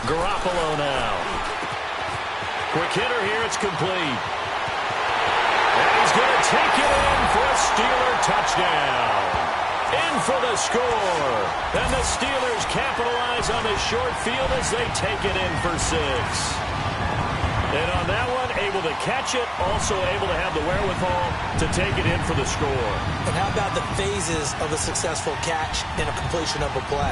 Garoppolo now. Quick hitter here. It's complete. And he's going to take it in for a Steeler touchdown. In for the score. And the Steelers capitalize on the short field as they take it in for 6. And on that one, able to catch it, also able to have the wherewithal to take it in for the score. And how about the phases of a successful catch and a completion of a play?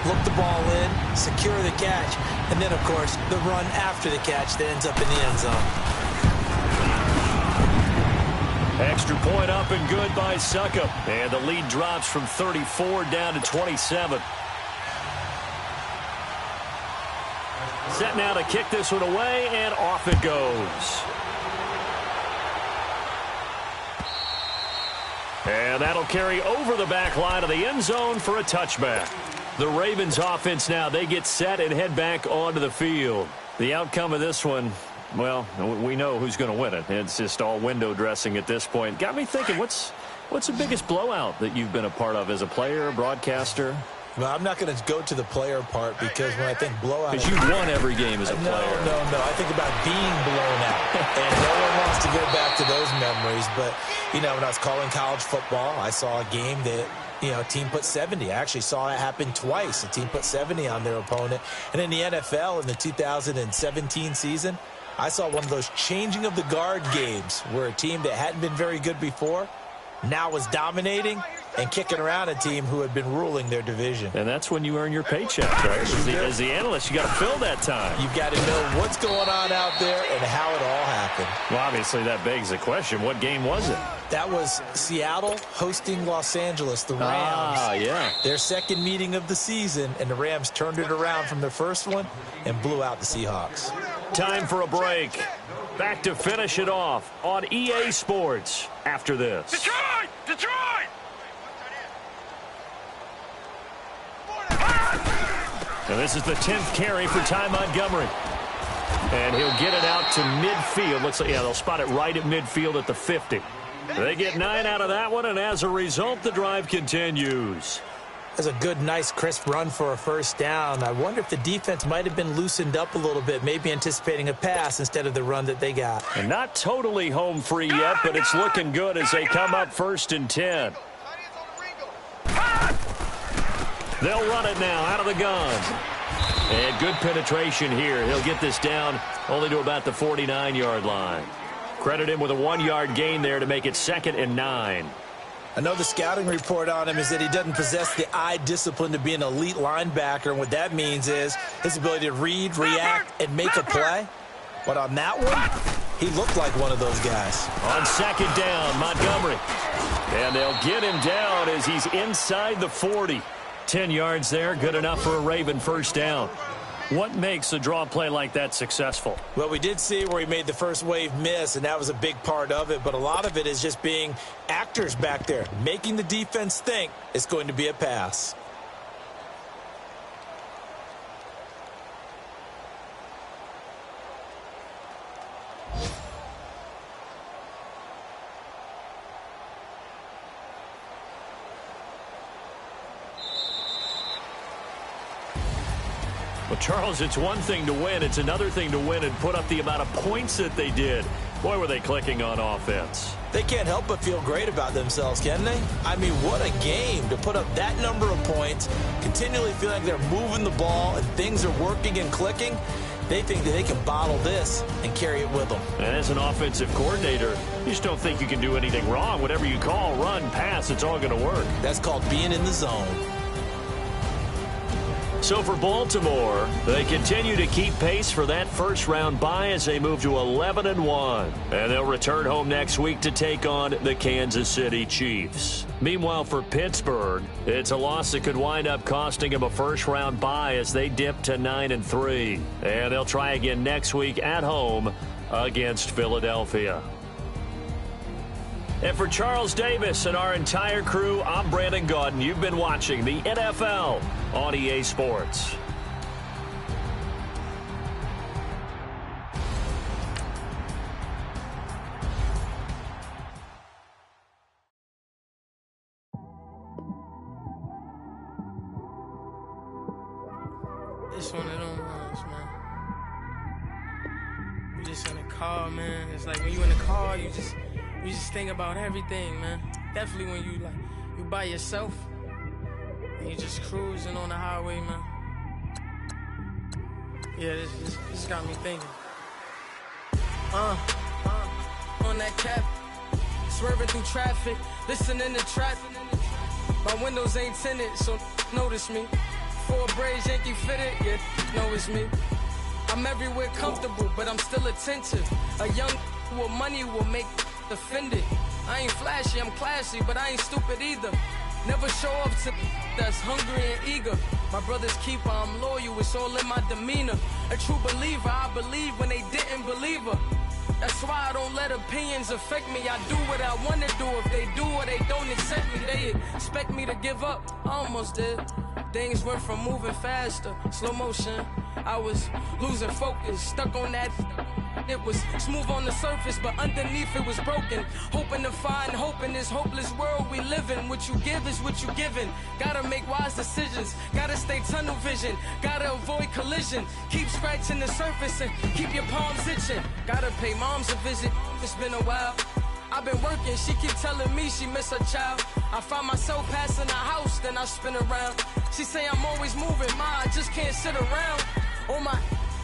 Look the ball in, secure the catch, and then, of course, the run after the catch that ends up in the end zone. Extra point up and good by Succop. And the lead drops from 34 down to 27. Set now to kick this one away, and off it goes. And that'll carry over the back line of the end zone for a touchback. The Ravens offense now, they get set and head back onto the field. The outcome of this one, well, we know who's going to win it. It's just all window dressing at this point. Got me thinking, what's the biggest blowout that you've been a part of as a player, broadcaster? Well, I'm not going to go to the player part because when I think blowout... Because you won every game as a player. No. I think about being blown out. And no one wants to go back to those memories. But, you know, when I was calling college football, I saw a game that, you know, a team put 70. I actually saw it happen twice. A team put 70 on their opponent. And in the NFL in the 2017 season, I saw one of those changing of the guard games where a team that hadn't been very good before now was dominating and kicking around a team who had been ruling their division. And that's when you earn your paycheck, right? As the analyst, you got to fill that time. You've got to know what's going on out there and how it all happened. Well, obviously, that begs the question, what game was it? That was Seattle hosting Los Angeles, the Rams. Ah, yeah. Their second meeting of the season, and the Rams turned it around from their first one and blew out the Seahawks. Time for a break. Back to finish it off on EA Sports after this. Detroit! Detroit! And this is the 10th carry for Ty Montgomery. And he'll get it out to midfield. Looks like, yeah, they'll spot it right at midfield at the 50. They get 9 out of that one, and as a result, the drive continues. That's a good, nice, crisp run for a first down. I wonder if the defense might have been loosened up a little bit, maybe anticipating a pass instead of the run that they got. And not totally home free yet, but it's looking good as they come up 1st and 10. They'll run it now out of the gun. And good penetration here. He'll get this down only to about the 49-yard line. Credit him with a 1-yard gain there to make it 2nd and 9. I know the scouting report on him is that he doesn't possess the eye discipline to be an elite linebacker, and what that means is his ability to read, react, and make a play. But on that one, he looked like one of those guys. On 2nd down, Montgomery. And they'll get him down as he's inside the 40. 10 yards there, good enough for a Raven first down. What makes a draw play like that successful? Well, we did see where he made the first wave miss, and that was a big part of it. But a lot of it is just being actors back there, making the defense think it's going to be a pass. Well, Charles, it's one thing to win. It's another thing to win and put up the amount of points that they did. Boy, were they clicking on offense. They can't help but feel great about themselves, can they? I mean, what a game to put up that number of points, continually feel like they're moving the ball and things are working and clicking. They think that they can bottle this and carry it with them. And as an offensive coordinator, you just don't think you can do anything wrong. Whatever you call, run, pass, it's all going to work. That's called being in the zone. So for Baltimore, they continue to keep pace for that first-round bye as they move to 11-1. And they'll return home next week to take on the Kansas City Chiefs. Meanwhile, for Pittsburgh, it's a loss that could wind up costing them a first-round bye as they dip to 9-3. And they'll try again next week at home against Philadelphia. And for Charles Davis and our entire crew, I'm Brandon Gaudin. You've been watching the NFL on EA Sports. It's one of them ones, man. You just in the car, man. It's like when you in the car, you just think about everything, man. Definitely when you by yourself and you just cruising on the highway, man. Yeah, this got me thinking. On that cap, swerving through traffic, listening to traffic. My windows ain't tinted, so notice me. Four braids, Yankee fitted, yeah, know it's me. I'm everywhere comfortable, but I'm still attentive. A young with money will make offended. I ain't flashy, I'm classy, but I ain't stupid either. Never show up to that's hungry and eager. My brother's keeper, I'm loyal, it's all in my demeanor. A true believer, I believe when they didn't believe her. That's why I don't let opinions affect me. I do what I want to do. If they do or they don't accept me, they expect me to give up. I almost did. Things went from moving faster, slow motion. I was losing focus, stuck on that. It was smooth on the surface, but underneath it was broken. Hoping to find hope in this hopeless world we live in. What you give is what you given. Gotta make wise decisions. Gotta stay tunnel vision. Gotta avoid collision. Keep scratching the surface and keep your palms itching. Gotta pay moms a visit. It's been a while. I've been working, she keep telling me she miss her child. I find myself passing the house, then I spin around. She say I'm always moving, ma, I just can't sit around. Oh my,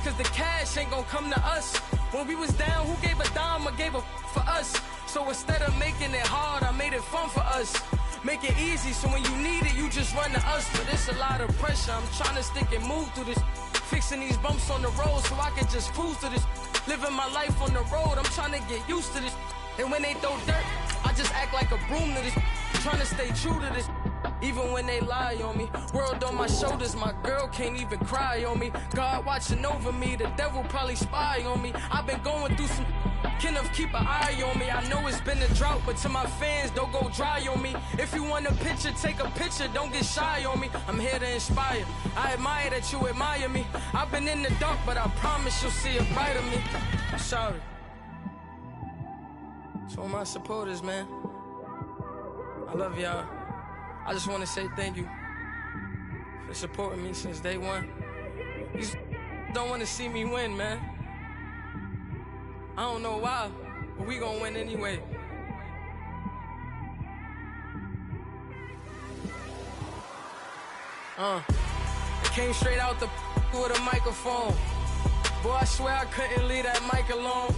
cause the cash ain't gon' come to us. When we was down, who gave a dime or gave a for us? So instead of making it hard, I made it fun for us. Make it easy, so when you need it, you just run to us. But it's a lot of pressure, I'm trying to stick and move through this. Fixing these bumps on the road so I can just cruise to this. Living my life on the road, I'm trying to get used to this. And when they throw dirt, I just act like a broom to this. Trying to stay true to this. Even when they lie on me. World on my shoulders, my girl can't even cry on me. God watching over me, the devil probably spy on me. I've been going through some. Kenneth, keep an eye on me. I know it's been a drought, but to my fans, don't go dry on me. If you want a picture, take a picture, don't get shy on me. I'm here to inspire. I admire that you admire me. I've been in the dark, but I promise you'll see a brighter me. I'm sorry. To all my supporters, man. I love y'all. I just want to say thank you for supporting me since day one. You don't want to see me win, man. I don't know why, but we gonna win anyway. I came straight out the with a microphone. Boy, I swear I couldn't leave that mic alone.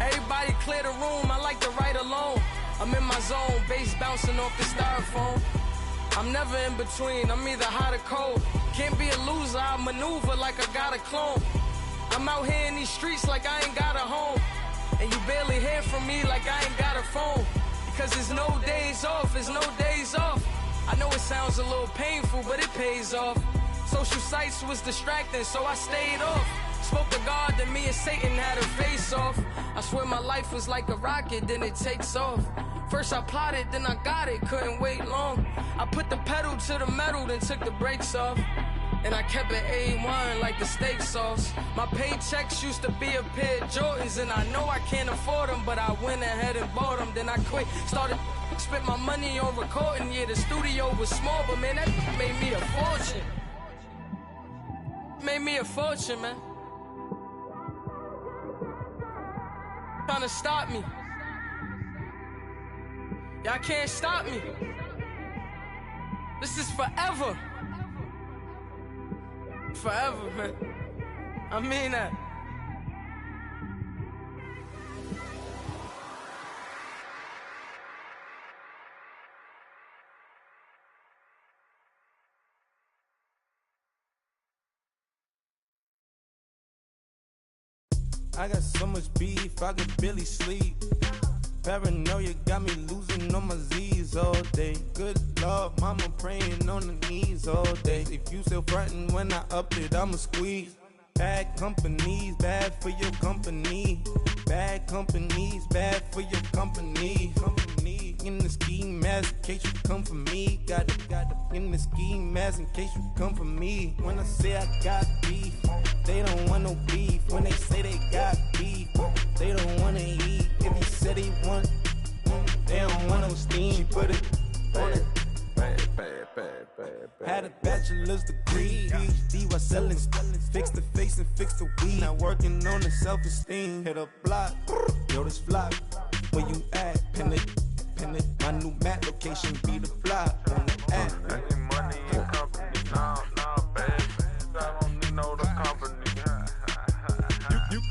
Everybody clear the room, I like to write alone. I'm in my zone, bass bouncing off the styrofoam. I'm never in between, I'm either hot or cold. Can't be a loser, I maneuver like I got a clone. I'm out here in these streets like I ain't got a home. And you barely hear from me like I ain't got a phone. Because there's no days off, there's no days off. I know it sounds a little painful, but it pays off. Social sites was distracting, so I stayed off. Spoke to God, then me and Satan had a face off. I swear my life was like a rocket, then it takes off. First I plotted, then I got it, couldn't wait long. I put the pedal to the metal, then took the brakes off. And I kept it A1 like the steak sauce. My paychecks used to be a pair of Jordans, and I know I can't afford them, but I went ahead and bought them. Then I quit, started spent my money on recording. Yeah, the studio was small, but man, that made me a fortune. Made me a fortune, man. Trying to stop me. Y'all can't stop me. This is forever. Forever, man. I mean that. I got so much beef, I could barely sleep. Paranoia got me losing on my Z's all day. Good Lord, mama praying on the knees all day. If you still frontin' when I up it, I'ma squeeze. Bad companies, bad for your company. Bad companies, bad for your company. In the ski mask in case you come for me. Got it in the ski mask in case you come for me. When I say I got beef, they don't want no beef. When they say they got beef, they don't wanna eat. If he said he want, they don't want no steam. She put it on it. Bad, bad, bad, Had a bachelor's degree, PhD while selling. Fix the face and fix the weed. Now working on the self-esteem. Hit a block, yo, this flock. Where you at? Pin it. My new map location be the block on the app. I need money and company. Nah, baby. I don't need no company.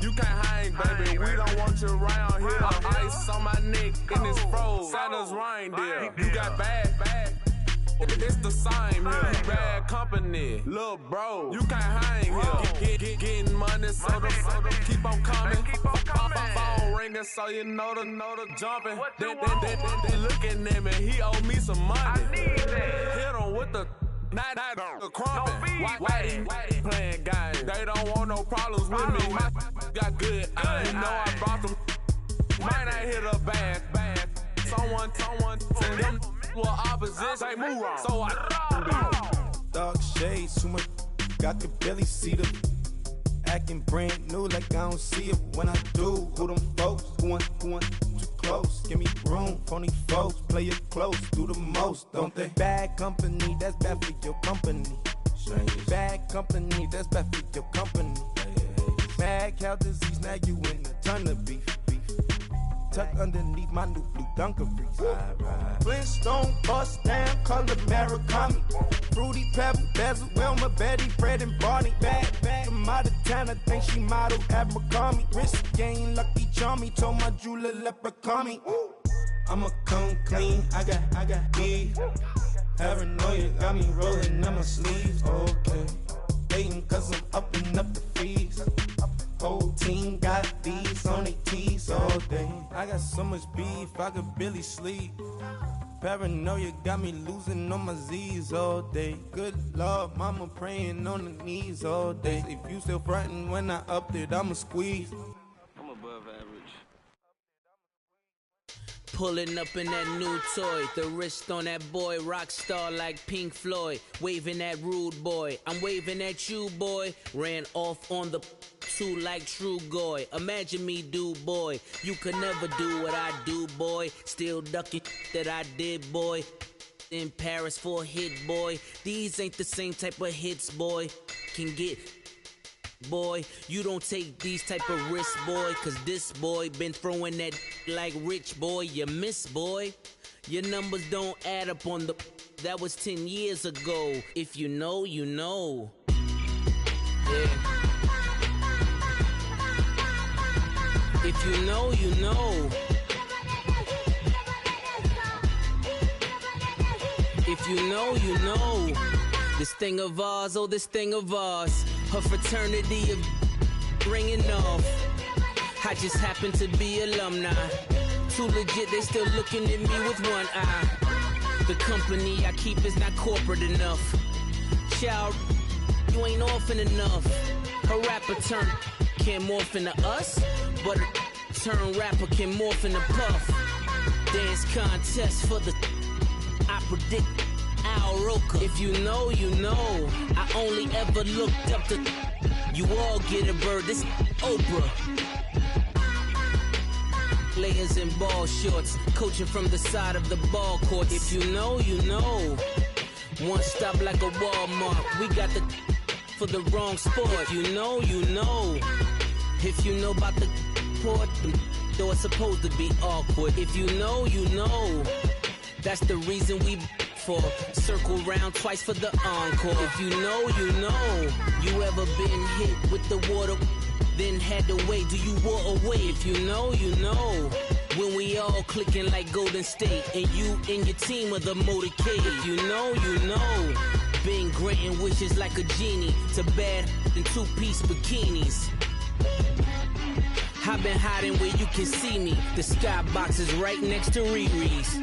You can't hang, baby. We don't want you around here. Ice on my neck in this froze. Santa's reindeer. You got bad. It's the same here. Bad company, little bro. You can't hang here. Getting money, so the keep on coming. Phone ringing, so you know the jumping. They looking at me. He owe me some money. Hit him with the night crumping. Whitey playing games. They don't want no problems with me. My got good. You know I brought them. Might not hit a bad. Someone send them were opposition. Move on. So I dark shades, too much. Got the belly see the acting brand new like I don't see it when I do. Who them folks? Who want too close? Give me room, phony folks. Play it close, do the most, don't they? Bad company, that's bad for your company. Bad company, that's bad for your company. Mad cow disease, now you in a ton of beef. Tuck underneath my new blue Dunkaroos. Flintstone bust down, color Murakami. Fruity Pebble, Basil, Wilma, Betty, Fred, and Barney. Bad from out of town, I think she model at McCarmy. Wrist game, lucky charmy, told my jeweler leprechaun me. I'ma come clean, I got beef. Paranoia got me rolling on my sleeves, okay. Hating cause I'm upping up the fees. Whole team got these on their tees all day. I got so much beef, I could barely sleep. Paranoia got me losing on my Z's all day. Good Lord, mama praying on the knees all day. If you still frontin' when I upped it, I'ma squeeze. I'm above average. Pulling up in that new toy, the wrist on that boy, rock star like Pink Floyd, waving at rude boy, I'm waving at you boy, ran off on the two like True Goy, imagine me do boy, you could never do what I do boy, still ducking that I did boy, in Paris for a hit boy, these ain't the same type of hits boy, can get boy, you don't take these type of risks, boy, cause this boy been throwing that like rich boy, you miss, boy. Your numbers don't add up on the, that was 10 years ago. If you know, you know. Yeah. If you know, you know. If you know, you know. This thing of ours, oh, this thing of ours. Her fraternity of ringing off. I just happen to be alumni. Too legit, they still looking at me with one eye. The company I keep is not corporate enough. Child, you ain't orphan enough. A rapper turn can't morph into us, but a turn rapper can morph into Puff. Dance contest for the, I predict Al Roker. If you know, you know. I only ever looked up to, you all get a bird, this Oprah. Layers in ball shorts, coaching from the side of the ball court. If you know, you know. One stop like a Walmart. We got the for the wrong sport. If you know, you know. If you know about the port, though it's supposed to be awkward. If you know, you know. That's the reason we for circle round twice for the encore. If you know, you know. You ever been hit with the water? Then had to wait, do you walk away? If you know, you know. When we all clicking like Golden State, and you and your team are the motorcade. If you know, you know. Been granting wishes like a genie to bad in two-piece bikinis. I've been hiding where you can see me. The skybox is right next to Riri's.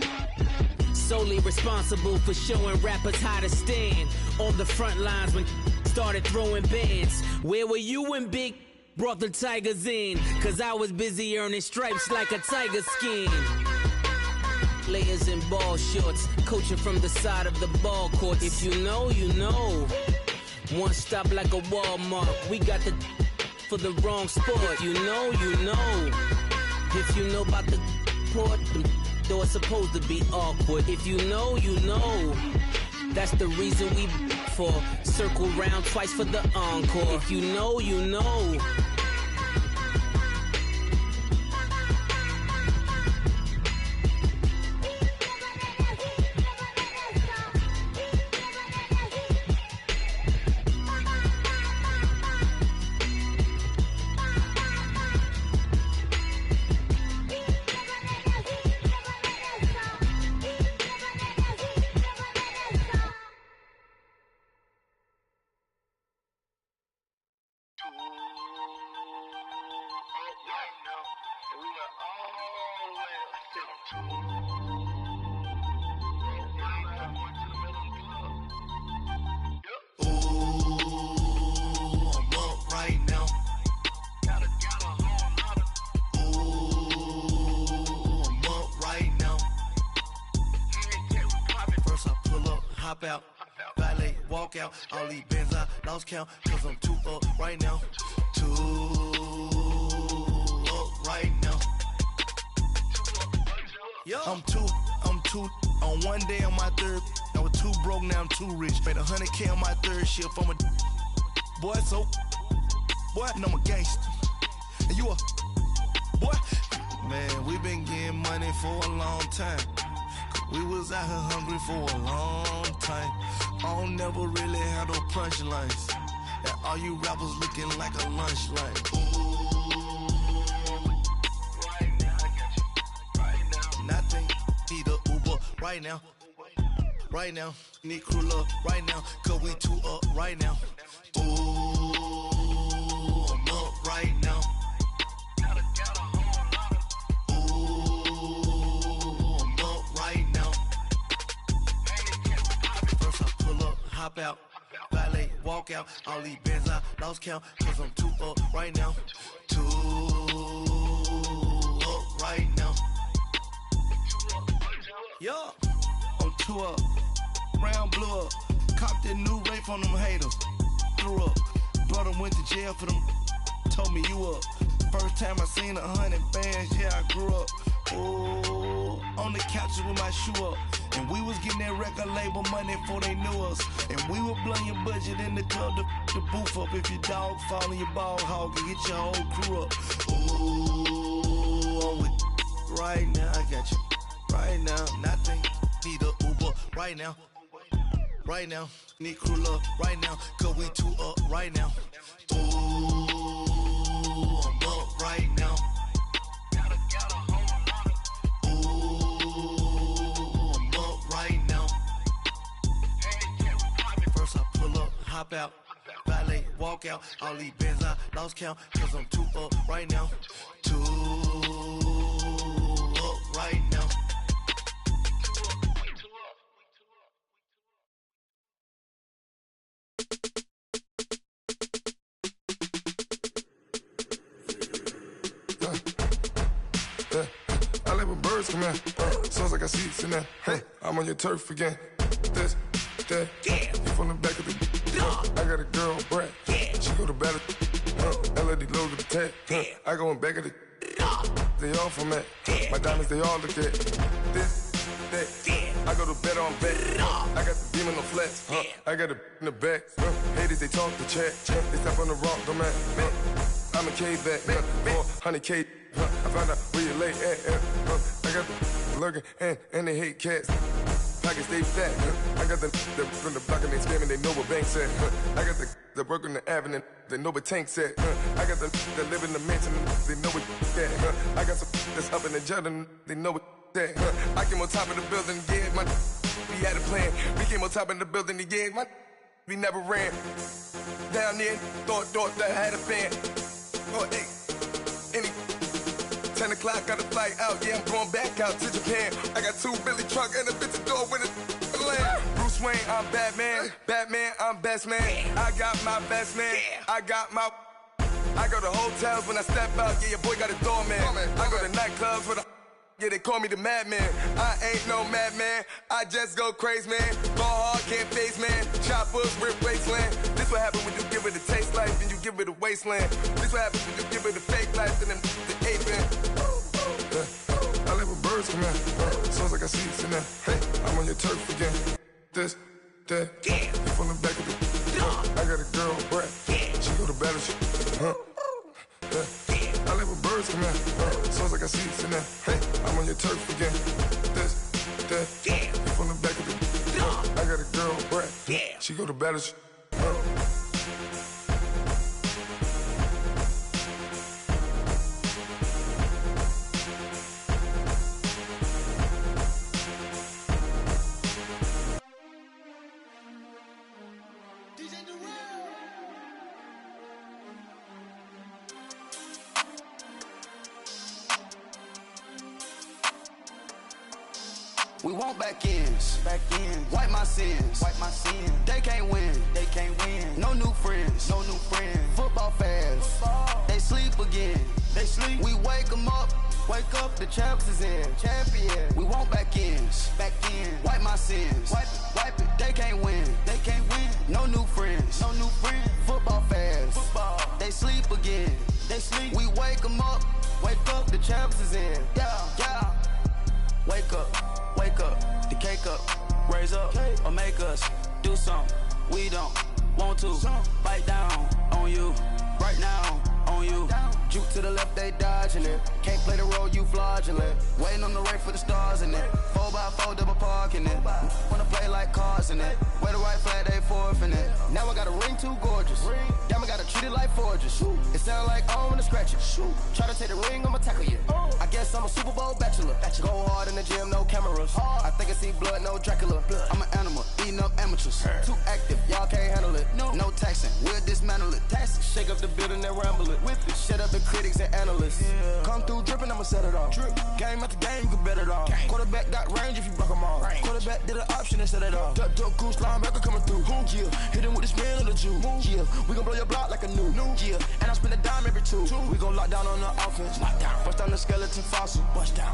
Solely responsible for showing rappers how to stand on the front lines when started throwing bands. Where were you when Big brought the Tigers in? Cause I was busy earning stripes like a tiger skin. Layers in ball shorts, coaching from the side of the ball court. If you know, you know. One stop like a Walmart. We got the for the wrong sport. If you know, you know. If you know about the port, though it's supposed to be awkward. If you know, you know. That's the reason we for circle round twice for the encore. If you know, you know. Hop out, valet, walk out. All these bands I lost count, cause I'm too up right now. Too up right now. I'm too on one day on my third. I was too broke, now I'm too rich. Made 100K on my third shift from a boy, so boy, and I'm a gangster. And you a boy. Man, we been getting money for a long time. We was out here hungry for a long time. I don't never really have no punchlines. And all you rappers looking like a lunch line. Ooh, right now, I got you. Right now, nothing. Need a Uber right now. Right now, need crew up right now. Cause we too up right now. Ooh, I'm up right now. Hop out, valet, walk out. All these bands I lost count, cause I'm too up right now. Too up right now. Yo, I'm too up. Round blew up. Copped that new rape from them haters. Threw up. Brother went to jail for them. Told me you up. First time I seen 100 bands, yeah, I grew up. Oh, on the couches with my shoe up. And we was getting that record label money before they knew us. And we were blowing your budget in the club to boof up. If your dog fall in your ball hog and get your whole crew up. Ooh, I'm with right now, I got you. Right now, nothing. Need a Uber right now. Right now, need crew up right now. Cause we too up right now. Ooh, I'm up right now. Hop out, valet, walk out. All these bands I lost count, cause I'm too up right now. Too up right now. I let my birds come in. Sounds like I see seats in there. Hey, I'm on your turf again. This, that, yeah. You from the back of the. I got a girl, Brad. Yeah. She go to battle. LED logo the tag. Yeah. I go in back of the. They all from that. Yeah. My diamonds, they all look at this, that. Yeah. I go to bet on bet. I got the beam on the flats. I got it in the back. Haters, they talk the chat. They step on the rock, don't man. I'm a cave back. 400K. I found out where you lay at. I got the lurking and they hate cats. Pockets stay fat. I got the from the block and they scamming, they know what banks at. I got the work on the avenue, they know what tanks at. I got the live in the mansion, they know what that. I got some that's up in the jungle, they know what that. I came on top of the building, yeah, my we had a plan. We came on top of the building, yeah, my we never ran. Down there, thought that had a fan. Oh, hey, any 10 o'clock, got a flight out, yeah, I'm going back out to Japan. I got 2 Billy truck and a bitch door with a land. Bruce Wayne, I'm Batman. Batman, I'm best man. I got my best man. I got my. I go to hotels when I step out, yeah, your boy got a doorman. I go to nightclubs with a. Yeah, they call me the madman. I ain't no madman. I just go crazy, man. Ball hard, can't face, man. Choppers, rip wasteland. This what happen when you give it a taste life and you give it a wasteland. This what happen when you give it a fake life and then the ape man. I let my birds come in. Sounds like I see seats in there. Hey, I'm on your turf again. This, You from the back of the I got a girl, Brad. She go to battle, she I let my birds come in. Sounds like I see it in there. Hey, I'm on your turf again. You from the back of the I got a girl, Brad. She go to battle, she We want back ends, wipe my sins, They can't win, No new friends, Football fans, they sleep again, We wake them up, the champs is in, champion. We want back ends, wipe my sins, wipe it. They can't win, No new friends, Football fans, they sleep again, We wake them up, the champs is in, yeah. Wake up, the cake up, raise up, or make us do something we don't want to. Bite down on you, right now on you. Juke to the left, they dodging it. Can't play the role, you fraudulent. Waiting on the race for the stars in it. 4x4 double parking it. Wanna play like cars in it. Wear the white flag, they forfeit it. Now I got a ring too gorgeous. Damn, I gotta treat it like forges. It sound like I'm gonna scratch it. Try to take the ring, I'ma tackle you. I guess I'm a Super Bowl bachelor. Go hard in the gym, no cameras. I think I see blood, no Dracula. I'm an animal, eating up amateurs. Too active, y'all can't handle it. No taxing, we'll dismantle it. Shake up the building and ramble it. Whip it, shut up the critics and analysts. Come through dripping, I'ma set it off. Game after game, you can bet it off. Quarterback got range if you block them all. Quarterback did an option and set it off. Duck goose linebacker coming through. Yeah, hit him with the spin of the Jew. Yeah, we gon' blow your block like a new. Yeah, and I spend a dime every two. We gon' lock down on the offense. Bust down the skeleton fossil.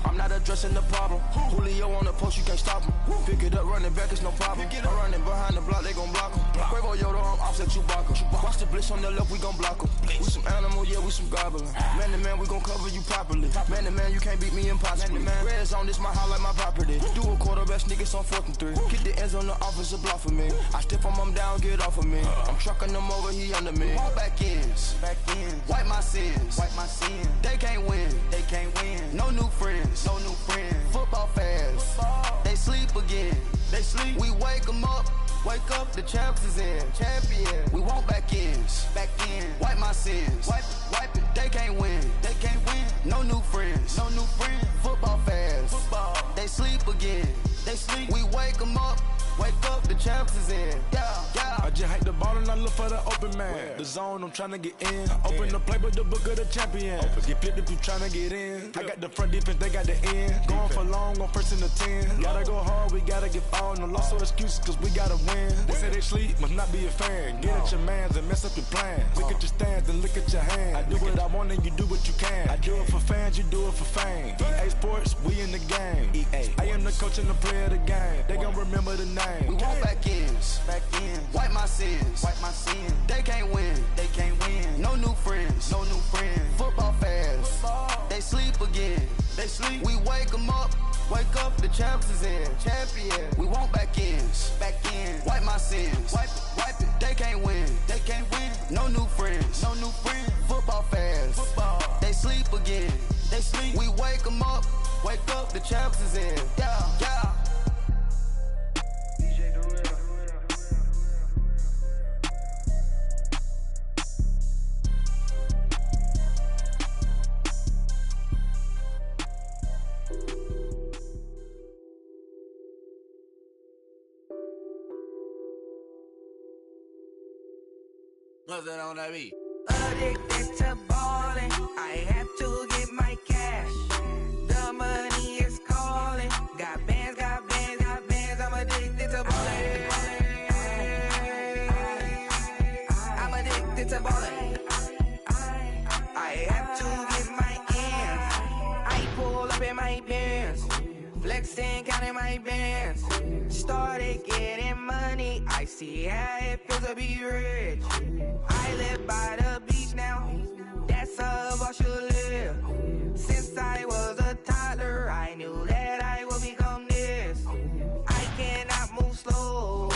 I'm not addressing the problem. Julio on the post, you can't stop him. Pick it up, running back, it's no problem. I'm running behind the block, they gon' block him. Quavo Yoda, I'm offset Chewbacca. Watch the blitz on the left, we gon' block him. We some animal, yeah, we some goblin. Man to man, we gon' cover you properly. Man to man, you can't beat me impossibly. Red zone, this my house like my property. Do a quarterback sneakers on 4th and 3. Kick the ends on the offensive block for me. I step on him down, get off of me. I'm trucking them over, he under me. All back ends, wipe my sins, They can't win, No new friends, Football fans, they sleep again, We wake them up, the champs is in, champion. We want back ends, wipe my sins, wipe it. They can't win, No new friends, Football fans, they sleep again, We wake them up, the champs is in, yeah. I just hate the ball and I look for the open man. The zone, I'm tryna get in. Open the playbook, the book of the champion. Get flipped if you tryna get in. I got the front defense, they got the end. Going for long, on 1st and 10. Gotta go hard, we gotta get all. No loss or excuses, cause we gotta win. They say they sleep, must not be a fan. Get at your mans and mess up your plans. Look at your stands and look at your hands. I do what I want and you do what you can. I do it for fans, you do it for fame. EA Sports, we in the game. I am the coach and the player of the game. They gon' remember the name. We want back ends, wipe my sins, They can't win, No new friends, Football fans, they sleep again, We wake them up, the champs is in, champion. We want back ends, wipe my sins, wipe it. They can't win, No new friends, Football fans, they sleep again, We wake them up, the champs is in, yeah. What's that on that beat? Addicted to ballin', I have to get my cash. The money is calling. Got bands, I'm addicted to ballin'. I'm addicted to ballin'. I have to get my ends. I pull up in my Benz, flexing, counting my bands. Started getting money, I see how it feels to be rich. I live by the beach now, that's how I should live. Since I was a toddler, I knew that I would become this. I cannot move slow,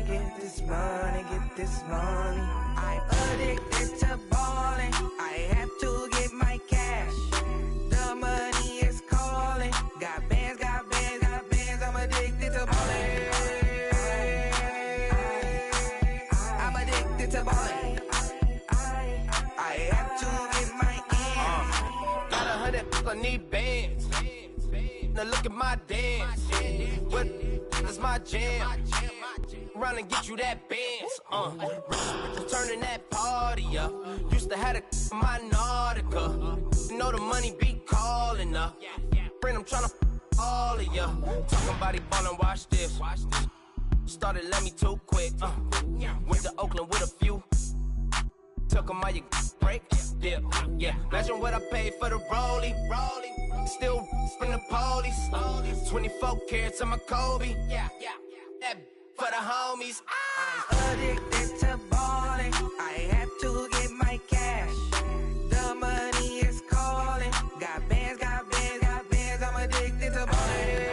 get this money, get this money. I'm addicted to balling. I have to get my cash. The money is calling. Got bands, got bands, got bands. I'm addicted to balling. I'm addicted to balling. I have to get my ends. Got 100, I need bands. Now look at my dance. What is my jam? Run and get you that bands. Turning that party up. Used to have a my Nautica. You know the money be calling up. Friend, I'm tryna all of ya. Talking about it ballin', watch this. Started let me too quick. Went to Oakland with a few. Took 'em all your break. Yeah. Imagine what I paid for the rollie. Still from the police. 24 carats on my Kobe. That for the homies. I'm addicted to balling. I have to get my cash. The money is calling. Got bands, got bands, got bands. I'm addicted to balling.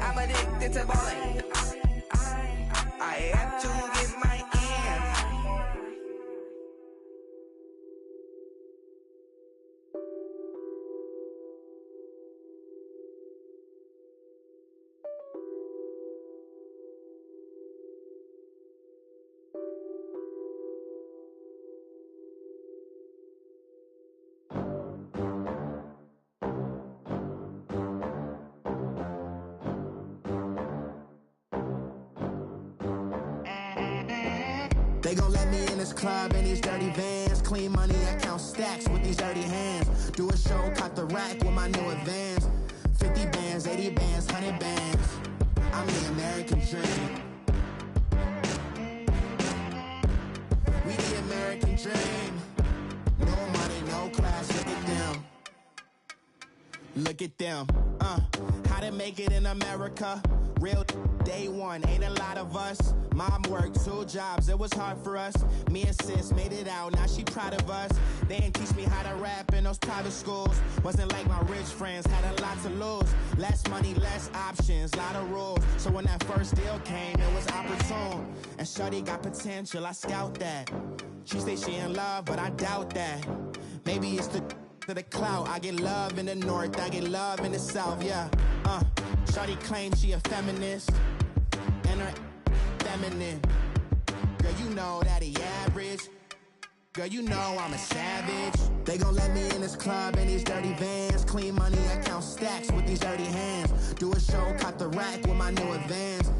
I'm addicted to balling. I have to get my ends. They gon' let me in this club in these dirty vans. Clean money, I count stacks with these dirty hands. Do a show, caught the rack with my new advance. 50 bands, 80 bands, 100 bands. I'm the American dream. We the American dream. No money, no class, look at them. Look at them, how to make it in America. Real day one, ain't a lot of us. Mom worked 2 jobs, it was hard for us. Me and sis made it out, now she proud of us. They ain't teach me how to rap in those private schools. Wasn't like my rich friends, had a lot to lose. Less money, less options, lot of rules. So when that first deal came, it was opportune. And shorty got potential, I scout that. She say she in love, but I doubt that. Maybe it's to the clout. I get love in the north, I get love in the south, yeah. Shawty claims she a feminist, and her feminine. Girl, you know that he average. Girl, you know I'm a savage. They gon' let me in this club in these dirty vans. Clean money, I count stacks with these dirty hands. Do a show, caught the rack with my new advance.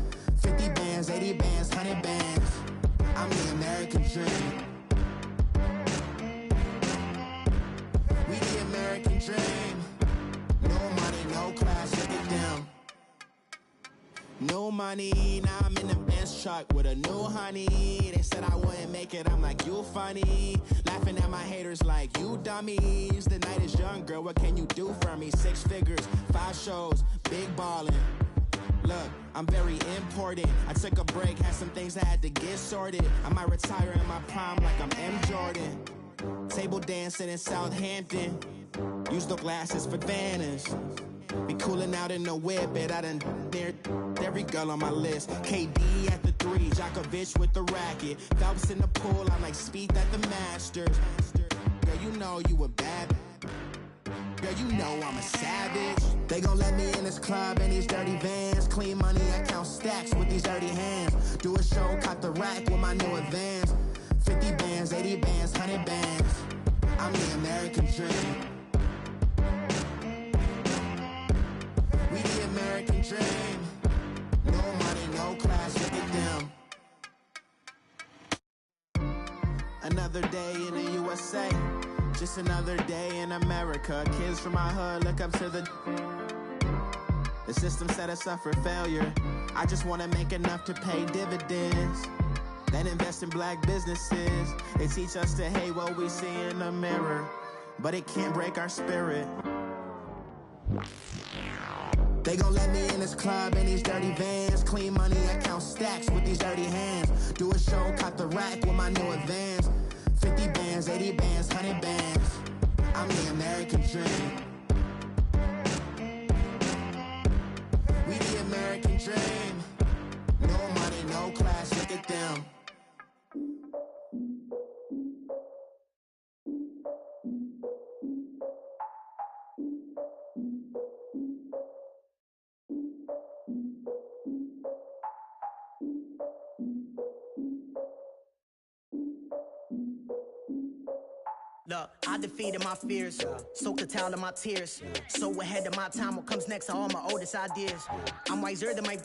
50 bands, 80 bands, 100 bands. I'm the American dream. We the American dream. No money, no class, look at them. No money, now I'm in the Benz truck with a new honey. They said I wouldn't make it, I'm like, you funny. Laughing at my haters like, you dummies. The night is young, girl, what can you do for me? 6 figures, 5 shows, big ballin'. Look, I'm very important. I took a break, had some things I had to get sorted. I might retire in my prime like I'm M. Jordan. Table dancing in Southampton. Use the glasses for Vannas. Be coolin' out in the whip, but I done dared every girl on my list. KD at the 3, Djokovic with the racket. Phelps in the pool, I'm like Speed at the Masters. Girl, you know you a bad. Girl, you know I'm a savage. They gon' let me in this club in these dirty vans. Clean money, I count stacks with these dirty hands. Do a show, caught the rack with my new advance. 50 bands, 80 bands, 100 bands. I'm the American dream. We the American dream. No money, no class, look at them. Another day in the USA. Just another day in America. Kids from my hood look up to the system set us up for failure. I just wanna make enough to pay dividends. Then invest in black businesses. They teach us to hate what we see in the mirror, but it can't break our spirit. They gon' let me in this club in these dirty vans. Clean money, I count stacks with these dirty hands. Do a show, caught the rack with my new advance. 50 bands, 80 bands, 100 bands. I'm the American dream. We the American dream. Look, I defeated my fears, soaked the towel in my tears. So ahead of my time, what comes next are all my oldest ideas. I'm wiser than my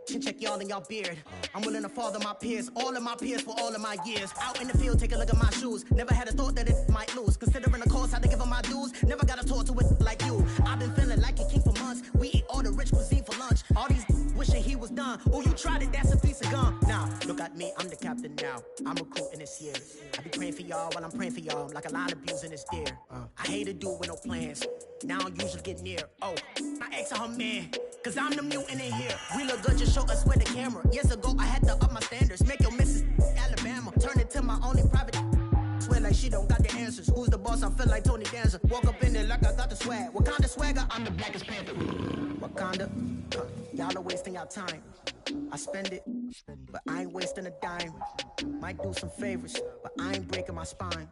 chin check y'all in y'all beard. I'm willing to father my peers, all of my peers for all of my years. Out in the field, take a look at my shoes. Never had a thought that it might lose. Considering the cost, had to give them my dues. Never got a talk to it like you. I've been feeling like a king for months. We eat all the rich cuisine for lunch. All these wishing he was done. Oh, you tried it, that's a piece of gum. Now, look at me, I'm the captain now. I'm recruiting this year. I be praying for y'all while I'm praying for y'all. Like a line abusing his deer. I hate a dude with no plans. Now I usually get near. Oh, my ex her man. Cause I'm the mutant in here. We look good, just show us where the camera. Years ago, I had to up my standards. Make your missus Alabama. Turn it to my only private. Swear like she don't got the answers. Who's the boss? I feel like Tony Danza. Walk up in there like I got the swag. What kind of swagger? I'm the blackest panther. Wakanda. Y'all are wasting your time. I spend it, but I ain't wasting a dime. Might do some favors, but I ain't breaking my spine.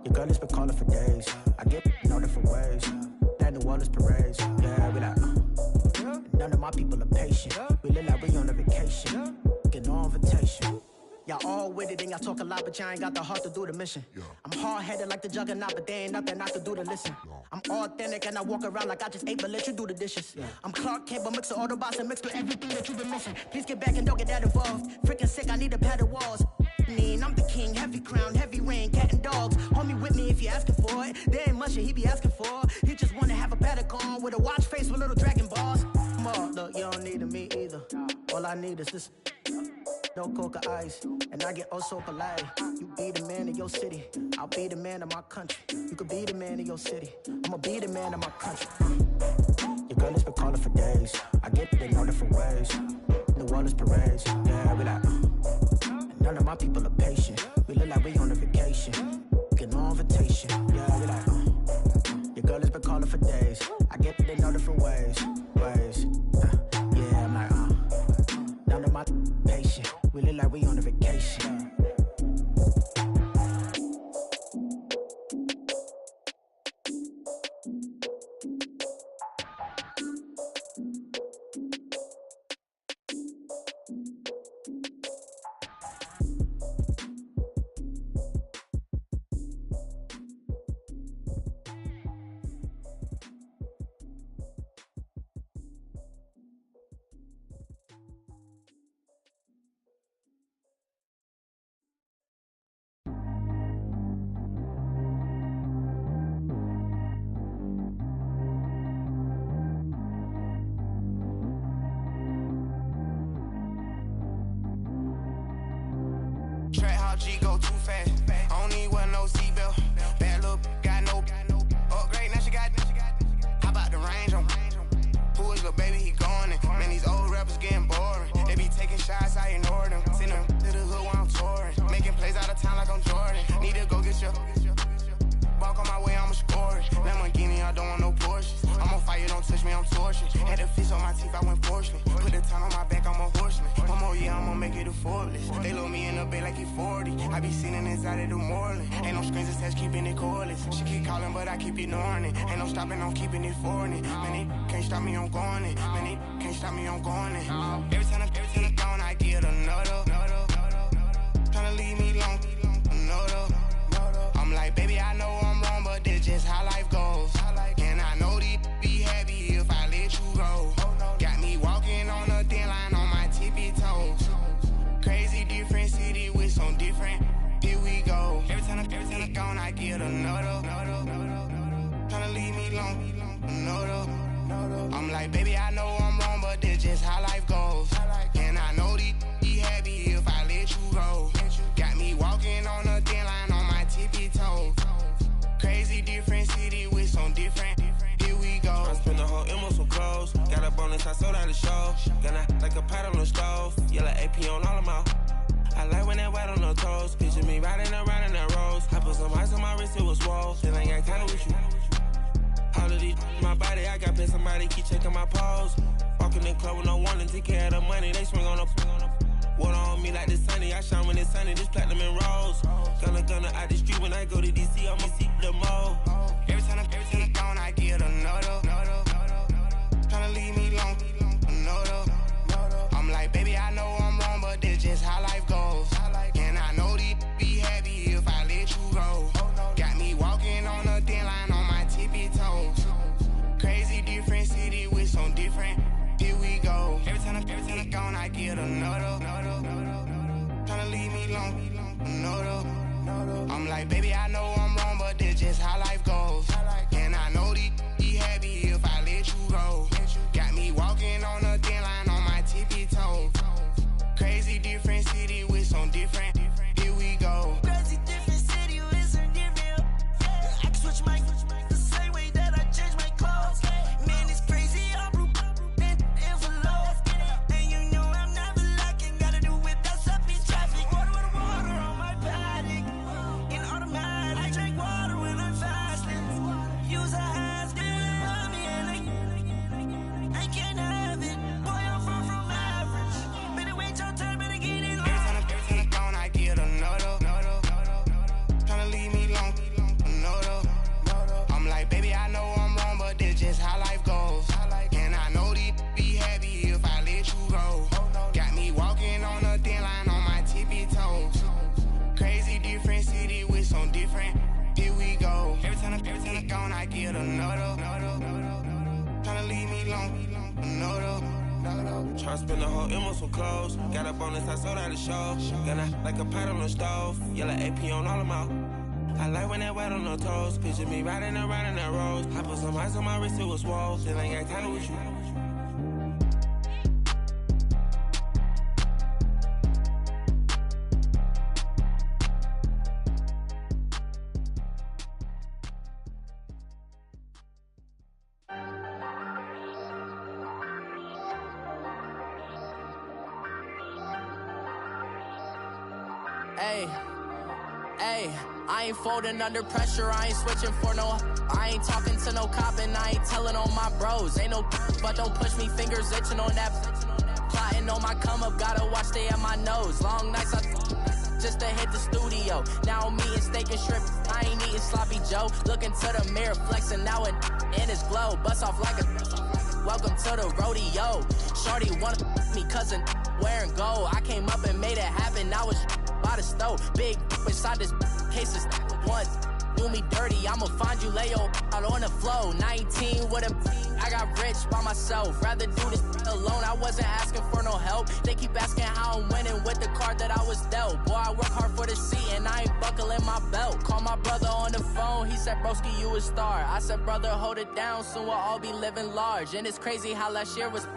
Your girl has been calling for days. I get in all different ways. That New Orleans parades. Yeah, we like, none of my people are patient. We look like we on a vacation. Get no invitation. Y'all all with it and y'all talk a lot, but y'all ain't got the heart to do the mission. I'm hard-headed like the juggernaut, but there ain't nothing I can do to listen. I'm authentic and I walk around like I just ate, but let you do the dishes. I'm Clark Kent, but mix the Autobots and mixed with everything that you've been missing. Please get back and don't get that involved. Freaking sick, I need a padded walls. I'm the king, heavy crown, heavy rain, cat and dogs. Homie with me if you're asking for it. There ain't much that he be asking for. He just wanna have a paddock on with a watch face with little dragon balls. Look, you don't need me either. All I need is this. No coca ice, and I get oh so polite. You be the man of your city, I'll be the man of my country. You could be the man of your city, I'ma be the man of my country. Your girl has been calling for days. I get it in all different ways. New Orleans parades, yeah, we like. None of my people are patient. We look like we on a vacation. Get no invitation, yeah, we like. Your girl has been calling for days. I get it in all different ways. Yeah, I'm like, none of my patient. We look like we on a vacation. Track how G go too fast. I don't need wear no seatbelt. Bad little got no upgrade. Now she got. How about the range on? Who is little baby? He going in. Man, these old rappers getting boring. They be taking shots, I ignore them. Send them to the hood while I'm touring. Making plays out of town like I'm Jordan. Need to go get your. Walk on my way, I'ma score it. Lamborghini, I don't want no Porsches. I'm on fire, don't touch me, I'm torching. Had the fish on my teeth, I went porcelain. Put the time on my back, I'm a horseman. One more year, I'ma make it a Forbes. They load me in the bay like he 40. I be sitting inside of the Moreland. Ain't no screens attached, keeping it cordless. She keep calling, but I keep ignoring it. Ain't no stopping, I'm keeping it foreign. Man, it can't stop me, I'm going it. Man, it can't stop me, I'm going it. Every time I gone, I get another. Tryna leave me long, another. I'm like, baby, I know I'm wrong, but this just how life goes. And I know these be happy if I let you go. Got me walking on a thin line on my tippy toes. Crazy different city with some different. Here we go. Every time I gone, I get another. Tryna leave me long, another. I'm like, baby, I know I'm wrong, but this just how life goes. And I know these be happy if I let you go. Got me walking on a thin line on my tippy toes. Crazy different city with some different. Here we go. I spent the whole M on some clothes. Got a bonus, I sold out the show. Gonna like a pot on the stove. Yellow AP on all of my. I like when that white on the toes. Picture me riding around in that rose. I put some ice on my wrist, it was swole. Still ain't got time with you. All of these, my body, I got pay somebody keep checking my pose. Walking in club with no warning, take care of the money. They swing on the. Water on me like the sunny, I shine when it's sunny, this platinum and rose. Gonna out the street when I go to DC, I'ma seek the mo. Every time I gone, I get another. Tryna leave me long, another. I'm like, baby, I know I'm wrong, but this just how life goes. like, baby, I know I'm wrong, but that's just how life goes. And I know these be happy if I let you go. Got me walking on a thin line on my tippy toes. Crazy different city with some different. Here we go. Crazy different city with some different. I can switch my the same way that I change my clothes. Man, it's crazy. I'm blue envelope. And you know I'm never lacking. Gotta do without stopping traffic. Water on my paddock. In automatic. I drink water when I'm fasting. Use a hands, give me and I can't have it. Boy, I'm far from average. Better wait your turn, better get it Every time I gone, I get another. Tryna leave me alone, another. I'm like, baby, I know I'm wrong, but that's just how life goes. And I know these be happy if I let you go. Got me walking on a thin line on my tippy toes. Crazy different city with some different. Here we go. Every time I gone, I get another. Tryna leave me alone, another. Tryna spend the whole M on some clothes. Got up on this, I sold out the show. Got a, like a pot on the stove. Yellow AP on all of them. I like when that wet on the toes. Picture me riding around in that rose. I put some ice on my wrist, it was swole. Still ain't got time with you. Hey, I ain't folding under pressure, I ain't switching for no. I ain't talking to no cop and I ain't telling on my bros. Ain't no but don't push me, fingers itching on that. Plotting on my come up, gotta watch stay at my nose. Long nights I just to hit the studio. Now I'm eating steak and shrimp, I ain't eating sloppy Joe. Looking to the mirror, flexing now and in his glow. Bust off like a welcome to the rodeo. Shorty wanna me cousin wearing gold. I came up and made it happen, now it's by the stove. Big inside this case is once. Do me dirty, I'ma find you, lay your out on the floor. 19 with a I got rich by myself. Rather do this alone, I wasn't asking for no help. They keep asking how I'm winning with the card that I was dealt. Boy, I work hard for the seat and I ain't buckling my belt. Call my brother on the phone, he said, broski, you a star. I said, brother, hold it down, soon we'll all be living large. And it's crazy how last year was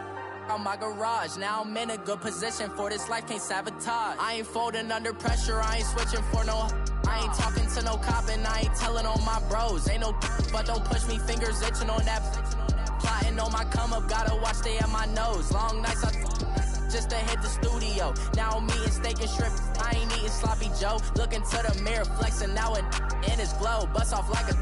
on my garage. Now I'm in a good position for this life, can't sabotage. I ain't folding under pressure, I ain't switching for no. I ain't talking to no cop and I ain't telling on my bros. Ain't no but don't push me, fingers itching on that. Plotting on my come up, gotta watch stay at my nose. Long nights I just to hit the studio. Now I'm eating steak and shrimp, I ain't eating sloppy Joe. Looking to the mirror, flexing now and in his glow. Bust off like a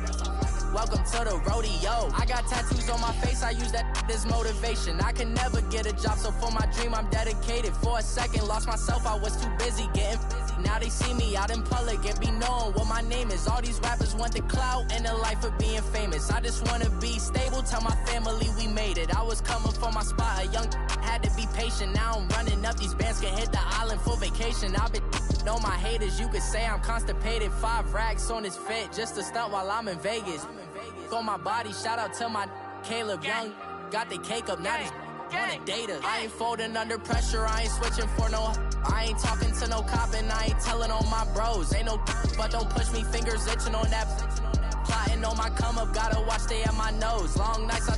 welcome to the rodeo. I got tattoos on my face, I use that as motivation. I can never get a job, so for my dream I'm dedicated. For a second, lost myself, I was too busy getting busy. Now they see me out in public and be knowing what my name is. All these rappers want the clout and the life of being famous. I just wanna be stable, tell my family we made it. I was coming for my spot, a young had to be patient. Now I'm running up, these bands can hit the island for vacation. I've been know my haters, you could say I'm constipated. 5 racks on his fit, just to stunt while I'm in Vegas. On my body, shout out to my Caleb Young. Got the cake up, now they wanna date us. I ain't folding under pressure, I ain't switching for no. I ain't talking to no cop and I ain't telling on my bros. Ain't no but don't push me, fingers itching on that. Plotting on my come up, gotta watch stay at my nose. Long nights I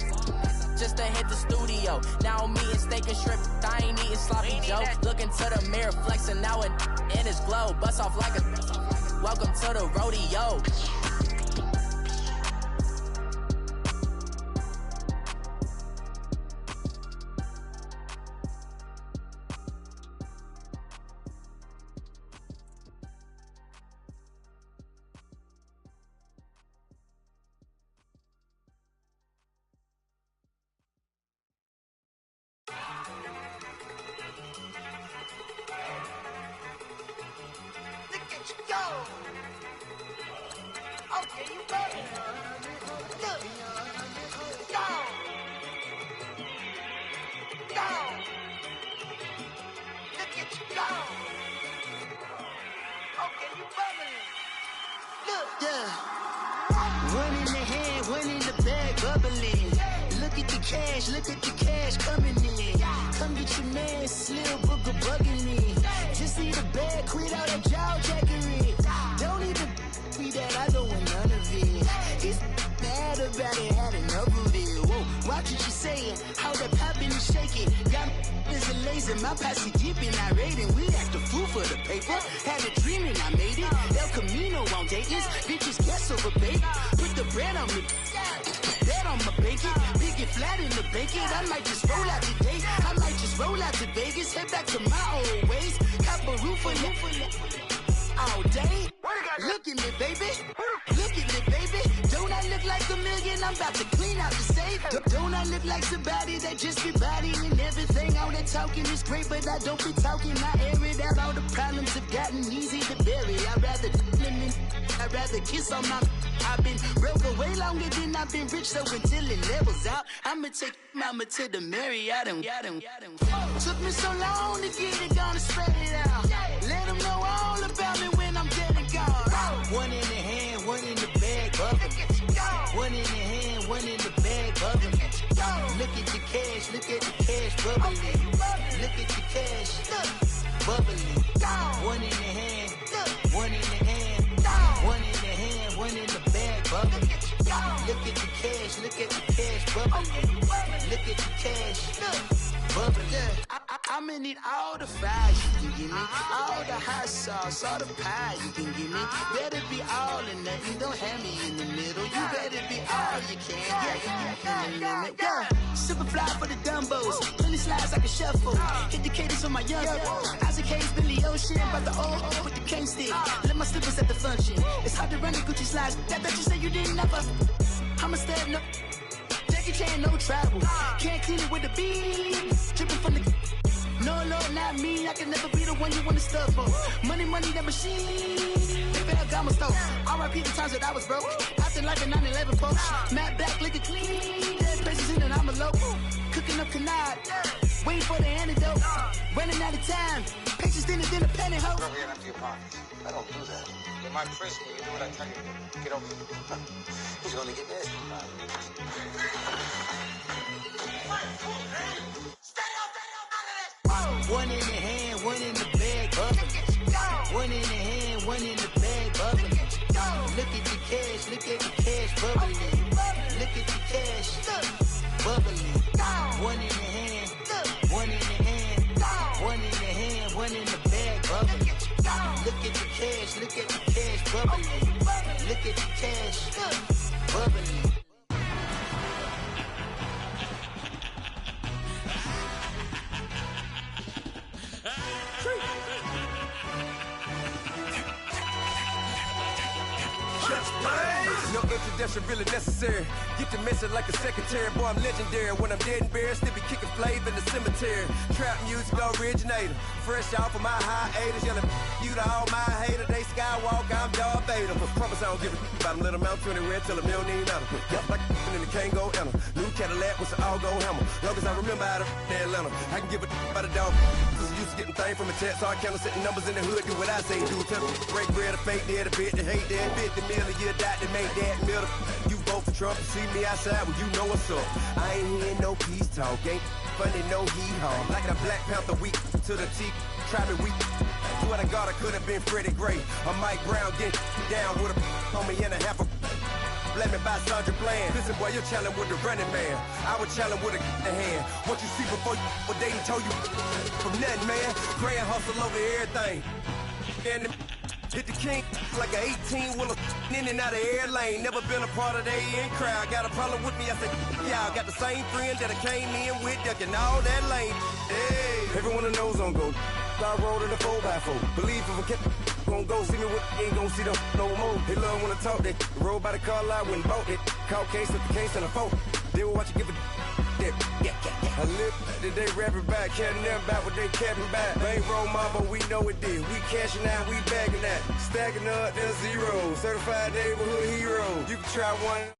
just to hit the studio. Now I'm eating steak and shrimp, I ain't eating sloppy Joe. Looking to the mirror, flexing now and in his glow. Bust off like a welcome to the rodeo. Look at the cash coming in. Come get your man, Slim Booker bugging me. Just need a bag, quit all that jaw jackery. Don't even be say it. How the poppin' and shaking. Got is a lazy, my posse deep and I raiding. We act a fool for the paper. Had a dream and I made it. El Camino on Dayton's. Bitches guess over bait. Put the bread on me. Bet on my bacon. Big it flat in the bacon. I might just roll out today. I might just roll out to Vegas. Head back to my old ways. Have a roof for all day. Look at me, baby. Look at me, baby. Don't I look like a million? I'm about to clean out the safe. Don't I look like somebody that just be bodying everything? All that talking is great, but I don't be talking. I air it out. All the problems have gotten easy to bury. I'd rather kiss on my. I've been broke way longer than I've been rich, so until it levels out, I'ma take mama to the Marriott and took me so long to get it, gonna spread it out. Let them know all about me when I'm dead and gone. One in the hand, one in the bag, bubbling. One in the hand, one in the bag, bubbling. Look at the cash, look at the cash, bubbling. Look at the cash, bubbling. One in the hand, one in the hand, one in the hand, one in the bag, bubbling. Look at the cash, look at the cash, bubbling. Look at the cash, bubbling. I'ma need all the fries you can give me, all the hot sauce, all the pie you can give me. Better be all or nothing, don't have me in the middle. You better be all you can. Yeah. Super fly for the Dumbos, plenty slides like a shuffle. Hit the cadence on my young Isaac Hayes, Billy Ocean, but the old with the cane stick. Let my slippers at the function. It's hard to run the Gucci slides. That you say you didn't never. I'ma step no. Jackie Chan, no travel. Can't clean it with the beat. Dripping from the. No, Lord, not me. I can never be the one you wanna stuff for. Money, that machine. They fell down my stove. R.I.P. the times that I was broke. After like a 9/11 folks. Matte black, liquor clean. Dead places in and I'm a local. Cooking up canard. Waiting for the antidote. Running out of time. Patience thinner than a penny hoe. Don't get empty your pockets. I don't do that. In my prison, you do what I tell you to. Get over here. He's gonna get nasty. One in the hand, one in the bag, bubbling. One in the hand, one in the bag, bubbling. Look at the cash, look at the cash, bubbling. Look at the cash, bubbling. One in the hand, one in the hand, one in the hand, one in the bag, bubbling. Look at the cash, look at the cash, bubbling. Look at the cash, bubbling. No introduction really necessary. Get the message like a secretary. Boy, I'm legendary. When I'm dead and buried, still be kicking flavor in the cemetery. Trap music originator. Fresh off of my hiatus. Yelling you to all my haters. They skywalk, I'm Darth Vader. Promise I don't give a about them. Let them out 20 red till a million matter. Yup, like and the can't go enter. New Cadillac with an all-go hammer. Long as I remember how to Atlanta. I can give a about a dog. Cause I'm used to getting things from a text. So I count setting numbers in the hood. Do what I say. Do tell me break bread or fake dead a bit. They hate that. 50 million a year died to make that middle. You vote for Trump, you see me outside, well you know what's up. I ain't hearing no peace talk, ain't funny no hee-haw. Like the Black Panther weak to the teeth, try me weak. Swear to God I could have been Freddie Gray. Or Mike Brown getting down with a on me and a half a let me buy Sandra Bland. Listen boy, you're challenging with the running man. I would challenge with a in hand. What you see before you what they told you from nothing, man. Grand hustle over everything. And hit the king like an 18-wheeler in and out of air lane. Never been a part of the in crowd. Got a problem with me, I said, y'all got the same friend that I came in with, ducking all that lane. Hey, everyone knows on go. I rolled in the 4x4. Believe if I kept gon' go see me with ain't gon' see them no more. They love when I talk, they roll by the car lot when bought it. Caught case with the case and a phone. They will watch you give a I live that they rapping back, caring them about what they capping back. Bankroll mama, we know it did. We cashing out, we bagging that. Stacking up, there's zero. Certified neighborhood hero. You can try one.